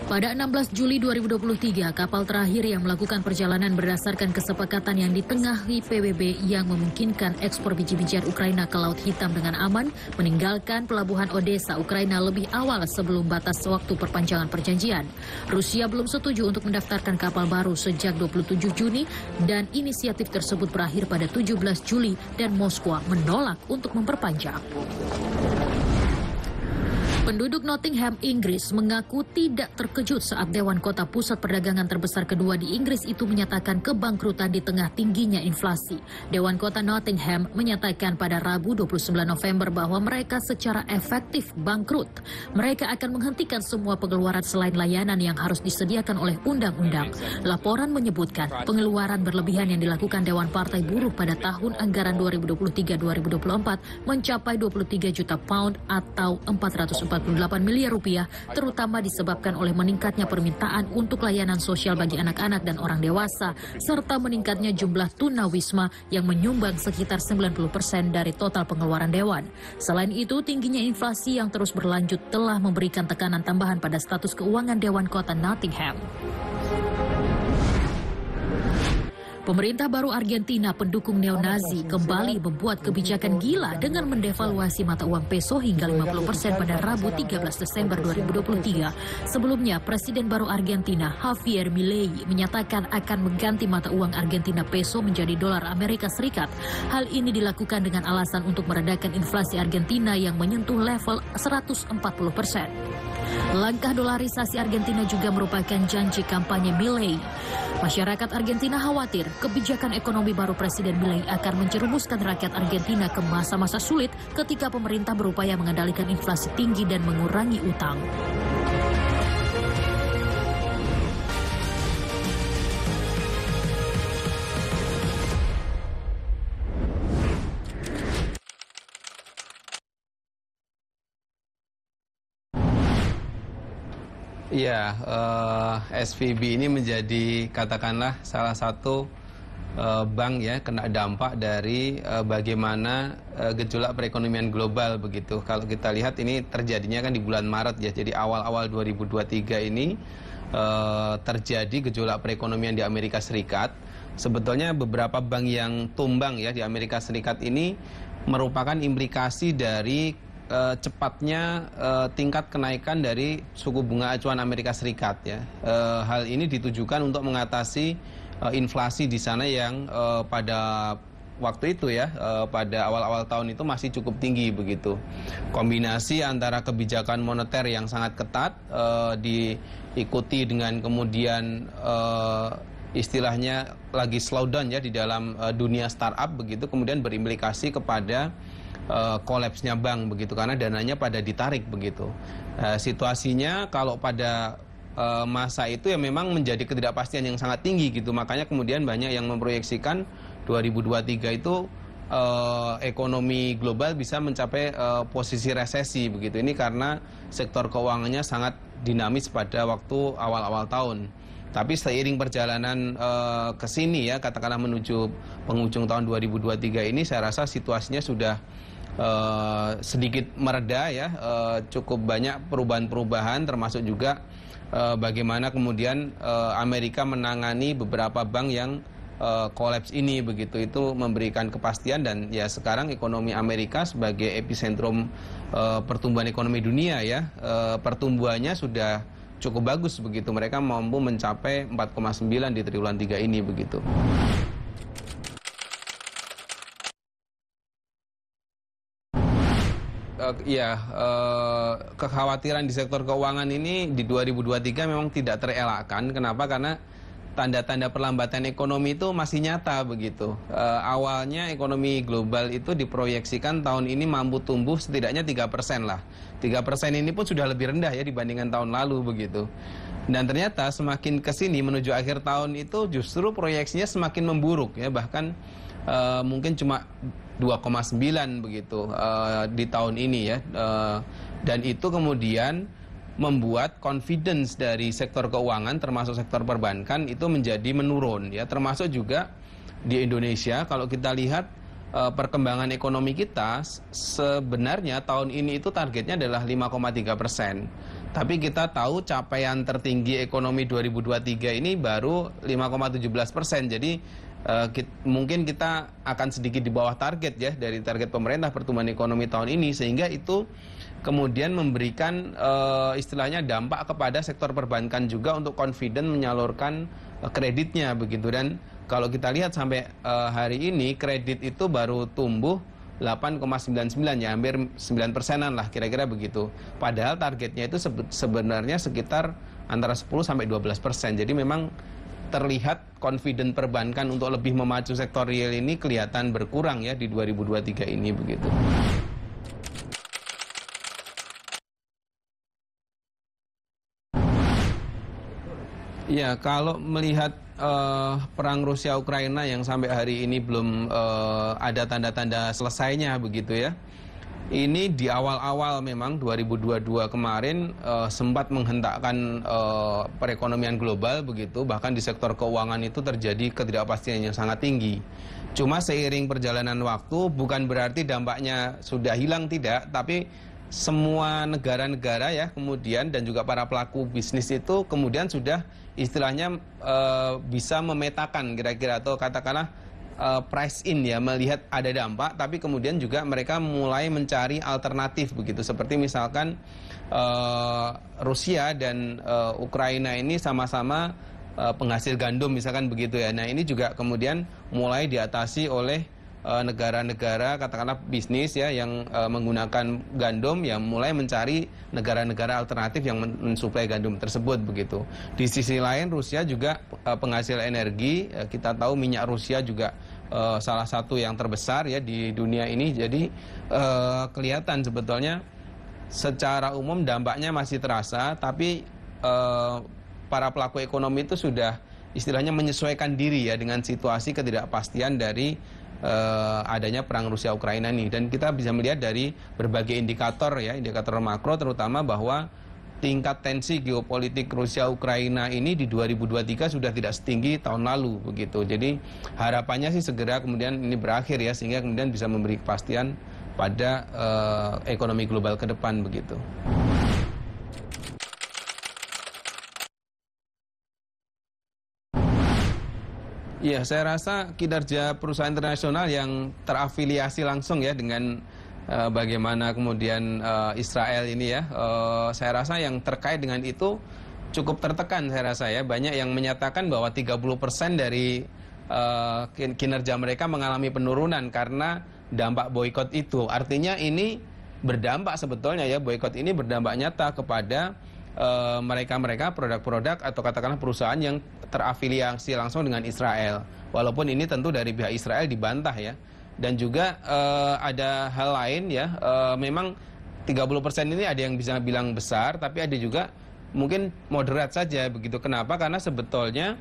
[SPEAKER 1] Pada 16 Juli 2023, kapal terakhir yang melakukan perjalanan berdasarkan kesepakatan yang ditengahi PBB yang memungkinkan ekspor biji-bijian Ukraina ke Laut Hitam dengan aman, meninggalkan pelabuhan Odessa, Ukraina lebih awal sebelum batas waktu perpanjangan perjanjian. Rusia belum setuju untuk mendaftarkan kapal baru sejak 27 Juni dan inisiatif tersebut berakhir pada 17 Juli dan Moskwa menolak untuk memperpanjang. Penduduk Nottingham, Inggris mengaku tidak terkejut saat Dewan Kota Pusat Perdagangan terbesar kedua di Inggris itu menyatakan kebangkrutan di tengah tingginya inflasi. Dewan Kota Nottingham menyatakan pada Rabu 29 November bahwa mereka secara efektif bangkrut. Mereka akan menghentikan semua pengeluaran selain layanan yang harus disediakan oleh undang-undang. Laporan menyebutkan pengeluaran berlebihan yang dilakukan Dewan Partai Buruh pada tahun anggaran 2023-2024 mencapai 23 juta pound atau 448 miliar rupiah, terutama disebabkan oleh meningkatnya permintaan untuk layanan sosial bagi anak-anak dan orang dewasa, serta meningkatnya jumlah tunawisma yang menyumbang sekitar 90% dari total pengeluaran Dewan. Selain itu, tingginya inflasi yang terus berlanjut telah memberikan tekanan tambahan pada status keuangan Dewan Kota Nottingham. Pemerintah baru Argentina pendukung neo-Nazi kembali membuat kebijakan gila dengan mendevaluasi mata uang peso hingga 50% pada Rabu 13 Desember 2023. Sebelumnya, Presiden baru Argentina Javier Milei menyatakan akan mengganti mata uang Argentina peso menjadi dolar Amerika Serikat. Hal ini dilakukan dengan alasan untuk meredakan inflasi Argentina yang menyentuh level 140%. Langkah dolarisasi Argentina juga merupakan janji kampanye Milei. Masyarakat Argentina khawatir kebijakan ekonomi baru Presiden Milei akan menjerumuskan rakyat Argentina ke masa-masa sulit ketika pemerintah berupaya mengendalikan inflasi tinggi dan mengurangi utang.
[SPEAKER 16] Ya, SVB ini menjadi katakanlah salah satu bank ya kena dampak dari bagaimana gejolak perekonomian global begitu. Kalau kita lihat ini terjadinya kan di bulan Maret ya, jadi awal-awal 2023 ini terjadi gejolak perekonomian di Amerika Serikat. Sebetulnya beberapa bank yang tumbang ya di Amerika Serikat ini merupakan implikasi dari cepatnya tingkat kenaikan dari suku bunga acuan Amerika Serikat ya. Hal ini ditujukan untuk mengatasi inflasi di sana yang pada waktu itu ya pada awal-awal tahun itu masih cukup tinggi begitu. Kombinasi antara kebijakan moneter yang sangat ketat diikuti dengan kemudian istilahnya lagi slowdown ya di dalam dunia startup begitu, kemudian berimplikasi kepada kolapsnya bank begitu karena dananya pada ditarik begitu. Situasinya kalau pada masa itu ya memang menjadi ketidakpastian yang sangat tinggi gitu, makanya kemudian banyak yang memproyeksikan 2023 itu ekonomi global bisa mencapai posisi resesi begitu. Ini karena sektor keuangannya sangat dinamis pada waktu awal-awal tahun. Tapi seiring perjalanan ke sini ya, katakanlah menuju penghujung tahun 2023 ini, saya rasa situasinya sudah sedikit mereda ya, cukup banyak perubahan-perubahan, termasuk juga bagaimana kemudian Amerika menangani beberapa bank yang kolaps ini begitu. Itu memberikan kepastian, dan ya sekarang ekonomi Amerika sebagai epicentrum pertumbuhan ekonomi dunia ya, pertumbuhannya sudah cukup bagus begitu. Mereka mampu mencapai 4,9 di triwulan 3 ini begitu. Kekhawatiran di sektor keuangan ini di 2023 memang tidak terelakkan. Kenapa? Karena tanda-tanda perlambatan ekonomi itu masih nyata begitu. Awalnya ekonomi global itu diproyeksikan tahun ini mampu tumbuh setidaknya 3% lah. 3% ini pun sudah lebih rendah ya dibandingkan tahun lalu begitu. Dan ternyata semakin ke sini menuju akhir tahun itu justru proyeksinya semakin memburuk ya, bahkan mungkin cuma 2,9 begitu di tahun ini ya. Dan itu kemudian membuat confidence dari sektor keuangan termasuk sektor perbankan itu menjadi menurun ya, termasuk juga di Indonesia. Kalau kita lihat perkembangan ekonomi kita sebenarnya tahun ini itu targetnya adalah 5,3%. Tapi kita tahu capaian tertinggi ekonomi 2023 ini baru 5,17%. Jadi mungkin kita akan sedikit di bawah target ya dari target pemerintah pertumbuhan ekonomi tahun ini, sehingga itu kemudian memberikan istilahnya dampak kepada sektor perbankan juga untuk confident menyalurkan kreditnya begitu. Dan kalau kita lihat sampai hari ini kredit itu baru tumbuh 8,99 ya, hampir 9%-an lah kira-kira begitu. Padahal targetnya itu sebenarnya sekitar antara 10 sampai 12%. Jadi memang terlihat confident perbankan untuk lebih memacu sektor real ini kelihatan berkurang ya di 2023 ini begitu. Ya, kalau melihat perang Rusia-Ukraina yang sampai hari ini belum ada tanda-tanda selesainya begitu ya. Ini di awal-awal memang 2022 kemarin sempat menghentakkan perekonomian global begitu, bahkan di sektor keuangan itu terjadi ketidakpastian yang sangat tinggi. Cuma seiring perjalanan waktu bukan berarti dampaknya sudah hilang, tidak, tapi semua negara-negara ya kemudian dan juga para pelaku bisnis itu kemudian sudah istilahnya bisa memetakan kira-kira atau katakanlah price in ya, melihat ada dampak, tapi kemudian juga mereka mulai mencari alternatif begitu. Seperti misalkan Rusia dan Ukraina ini sama-sama penghasil gandum misalkan begitu ya. Nah ini juga kemudian mulai diatasi oleh negara-negara katakanlah bisnis ya yang menggunakan gandum, yang mulai mencari negara-negara alternatif yang mensuplai gandum tersebut begitu. Di sisi lain Rusia juga penghasil energi, kita tahu minyak Rusia juga salah satu yang terbesar ya di dunia ini. Jadi kelihatan sebetulnya secara umum dampaknya masih terasa, tapi para pelaku ekonomi itu sudah istilahnya menyesuaikan diri ya dengan situasi ketidakpastian dari adanya perang Rusia-Ukraina ini. Dan kita bisa melihat dari berbagai indikator ya, indikator makro terutama, bahwa tingkat tensi geopolitik Rusia-Ukraina ini di 2023 sudah tidak setinggi tahun lalu begitu. Jadi harapannya sih segera kemudian ini berakhir ya, sehingga kemudian bisa memberi kepastian pada ekonomi global ke depan begitu. Iya, saya rasa kinerja perusahaan internasional yang terafiliasi langsung ya dengan bagaimana kemudian Israel ini ya, saya rasa yang terkait dengan itu cukup tertekan saya rasa ya. Banyak yang menyatakan bahwa 30% dari kinerja mereka mengalami penurunan karena dampak boikot itu. Artinya ini berdampak sebetulnya ya, boikot ini berdampak nyata kepada mereka-mereka produk-produk atau katakanlah perusahaan yang terafiliasi langsung dengan Israel. Walaupun ini tentu dari pihak Israel dibantah ya. Dan juga ada hal lain ya, memang 30% ini ada yang bisa bilang besar, tapi ada juga mungkin moderat saja begitu. Kenapa? Karena sebetulnya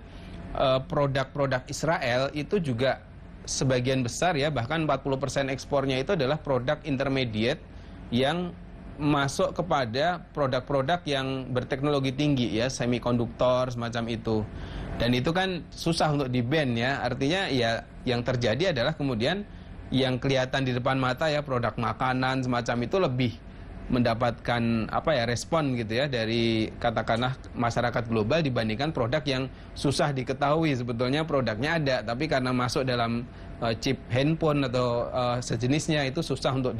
[SPEAKER 16] produk-produk Israel itu juga sebagian besar ya, bahkan 40% ekspornya itu adalah produk intermediate yang masuk kepada produk-produk yang berteknologi tinggi ya, semikonduktor semacam itu. Dan itu kan susah untuk di-ban ya. Artinya ya yang terjadi adalah kemudian yang kelihatan di depan mata ya, produk makanan semacam itu lebih mendapatkan respon gitu ya dari katakanlah masyarakat global dibandingkan produk yang susah diketahui sebetulnya produknya ada, tapi karena masuk dalam chip handphone atau sejenisnya itu susah untuk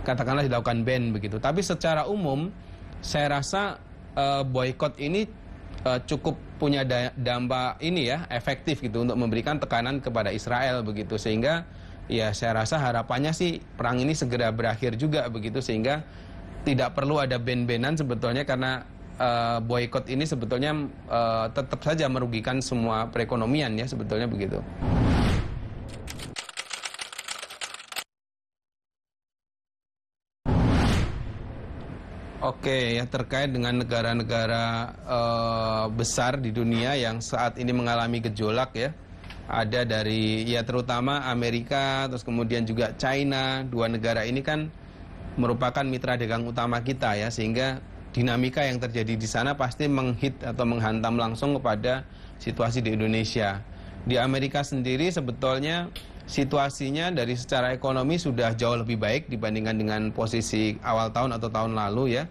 [SPEAKER 16] katakanlah dilakukan ban begitu. Tapi secara umum saya rasa boykot ini cukup punya dampak ini ya, efektif gitu untuk memberikan tekanan kepada Israel begitu, sehingga ya saya rasa harapannya sih perang ini segera berakhir juga begitu, sehingga tidak perlu ada ban-banan sebetulnya, karena boykot ini sebetulnya tetap saja merugikan semua perekonomian ya, sebetulnya begitu. Oke, ya terkait dengan negara-negara besar di dunia yang saat ini mengalami gejolak ya. Ada dari ya terutama Amerika, terus kemudian juga China. Dua negara ini kan merupakan mitra dagang utama kita ya, sehingga dinamika yang terjadi di sana pasti menghit atau menghantam langsung kepada situasi di Indonesia. Di Amerika sendiri sebetulnya situasinya dari secara ekonomi sudah jauh lebih baik dibandingkan dengan posisi awal tahun atau tahun lalu ya.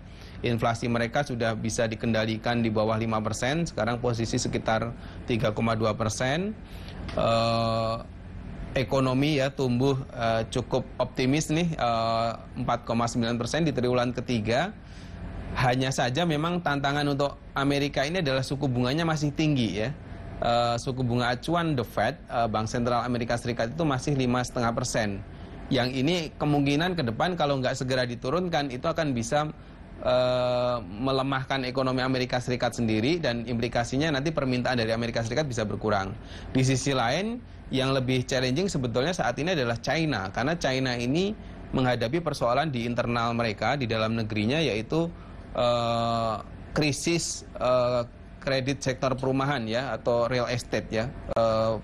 [SPEAKER 16] Inflasi mereka sudah bisa dikendalikan di bawah 5%, sekarang posisi sekitar 3,2%. Ekonomi ya tumbuh cukup optimis nih, 4,9% di triwulan ketiga. Hanya saja memang tantangan untuk Amerika ini adalah suku bunganya masih tinggi ya. Suku bunga acuan The Fed, Bank Sentral Amerika Serikat itu masih 5,5%. Yang ini kemungkinan ke depan kalau nggak segera diturunkan itu akan bisa melemahkan ekonomi Amerika Serikat sendiri, dan implikasinya nanti permintaan dari Amerika Serikat bisa berkurang. Di sisi lain yang lebih challenging sebetulnya saat ini adalah China, karena China ini menghadapi persoalan di internal mereka, di dalam negerinya, yaitu krisis kredit sektor perumahan ya, atau real estate ya.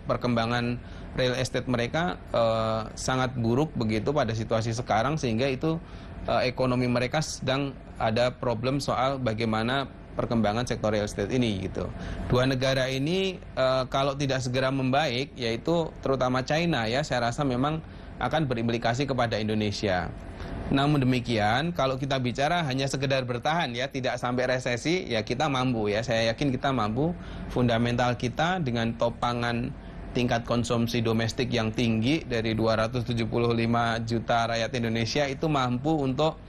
[SPEAKER 16] Perkembangan real estate mereka sangat buruk begitu pada situasi sekarang, sehingga itu ekonomi mereka sedang ada problem soal bagaimana perkembangan sektor real estate ini gitu. Dua negara ini kalau tidak segera membaik, yaitu terutama China ya, saya rasa memang akan berimplikasi kepada Indonesia. Namun demikian, kalau kita bicara hanya sekedar bertahan ya, tidak sampai resesi, ya kita mampu ya. Saya yakin kita mampu. Fundamental kita dengan topangan tingkat konsumsi domestik yang tinggi dari 275 juta rakyat Indonesia itu mampu untuk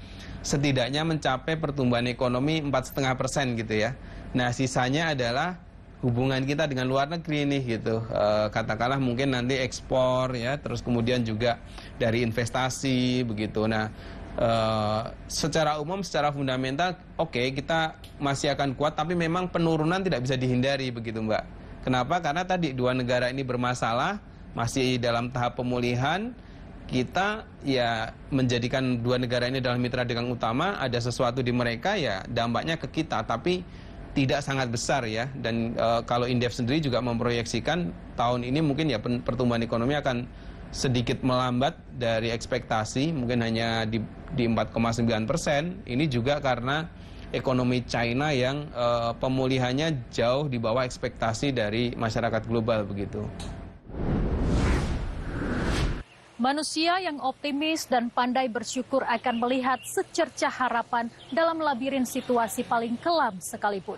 [SPEAKER 16] setidaknya mencapai pertumbuhan ekonomi 4,5% gitu ya. Nah, sisanya adalah hubungan kita dengan luar negeri nih gitu. Katakanlah mungkin nanti ekspor ya, terus kemudian juga dari investasi begitu. Nah, secara umum, secara fundamental oke, kita masih akan kuat, tapi memang penurunan tidak bisa dihindari begitu Mbak. Kenapa? Karena tadi dua negara ini bermasalah, masih dalam tahap pemulihan. Kita ya menjadikan dua negara ini adalah mitra dagang utama, ada sesuatu di mereka ya dampaknya ke kita, tapi tidak sangat besar ya. Dan kalau Indef sendiri juga memproyeksikan tahun ini mungkin ya pertumbuhan ekonomi akan sedikit melambat dari ekspektasi, mungkin hanya di 4,9%. Ini juga karena ekonomi China yang pemulihannya jauh di bawah ekspektasi dari masyarakat global begitu.
[SPEAKER 1] Manusia yang optimis dan pandai bersyukur akan melihat secercah harapan dalam labirin situasi paling kelam sekalipun.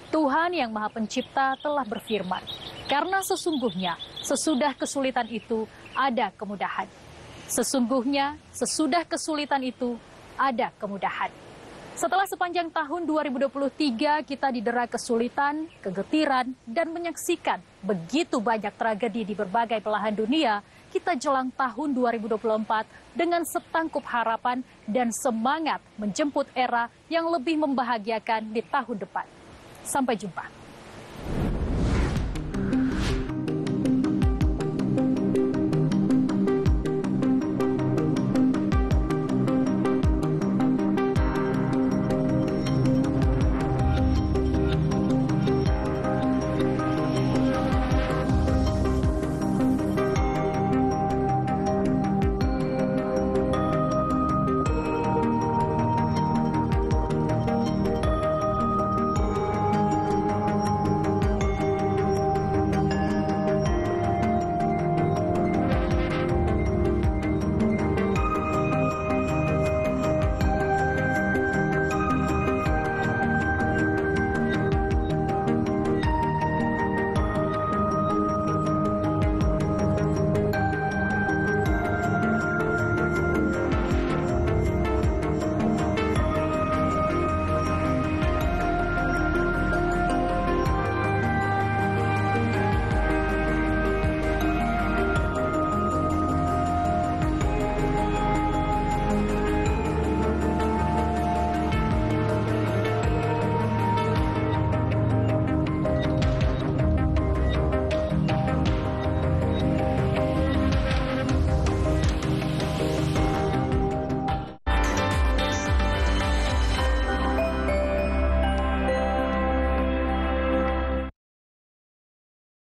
[SPEAKER 1] Tuhan yang Maha Pencipta telah berfirman, karena sesungguhnya sesudah kesulitan itu ada kemudahan. Sesungguhnya sesudah kesulitan itu ada kemudahan. Setelah sepanjang tahun 2023 kita didera kesulitan, kegetiran, dan menyaksikan begitu banyak tragedi di berbagai belahan dunia, kita jelang tahun 2024 dengan setangkup harapan dan semangat menjemput era yang lebih membahagiakan di tahun depan. Sampai jumpa.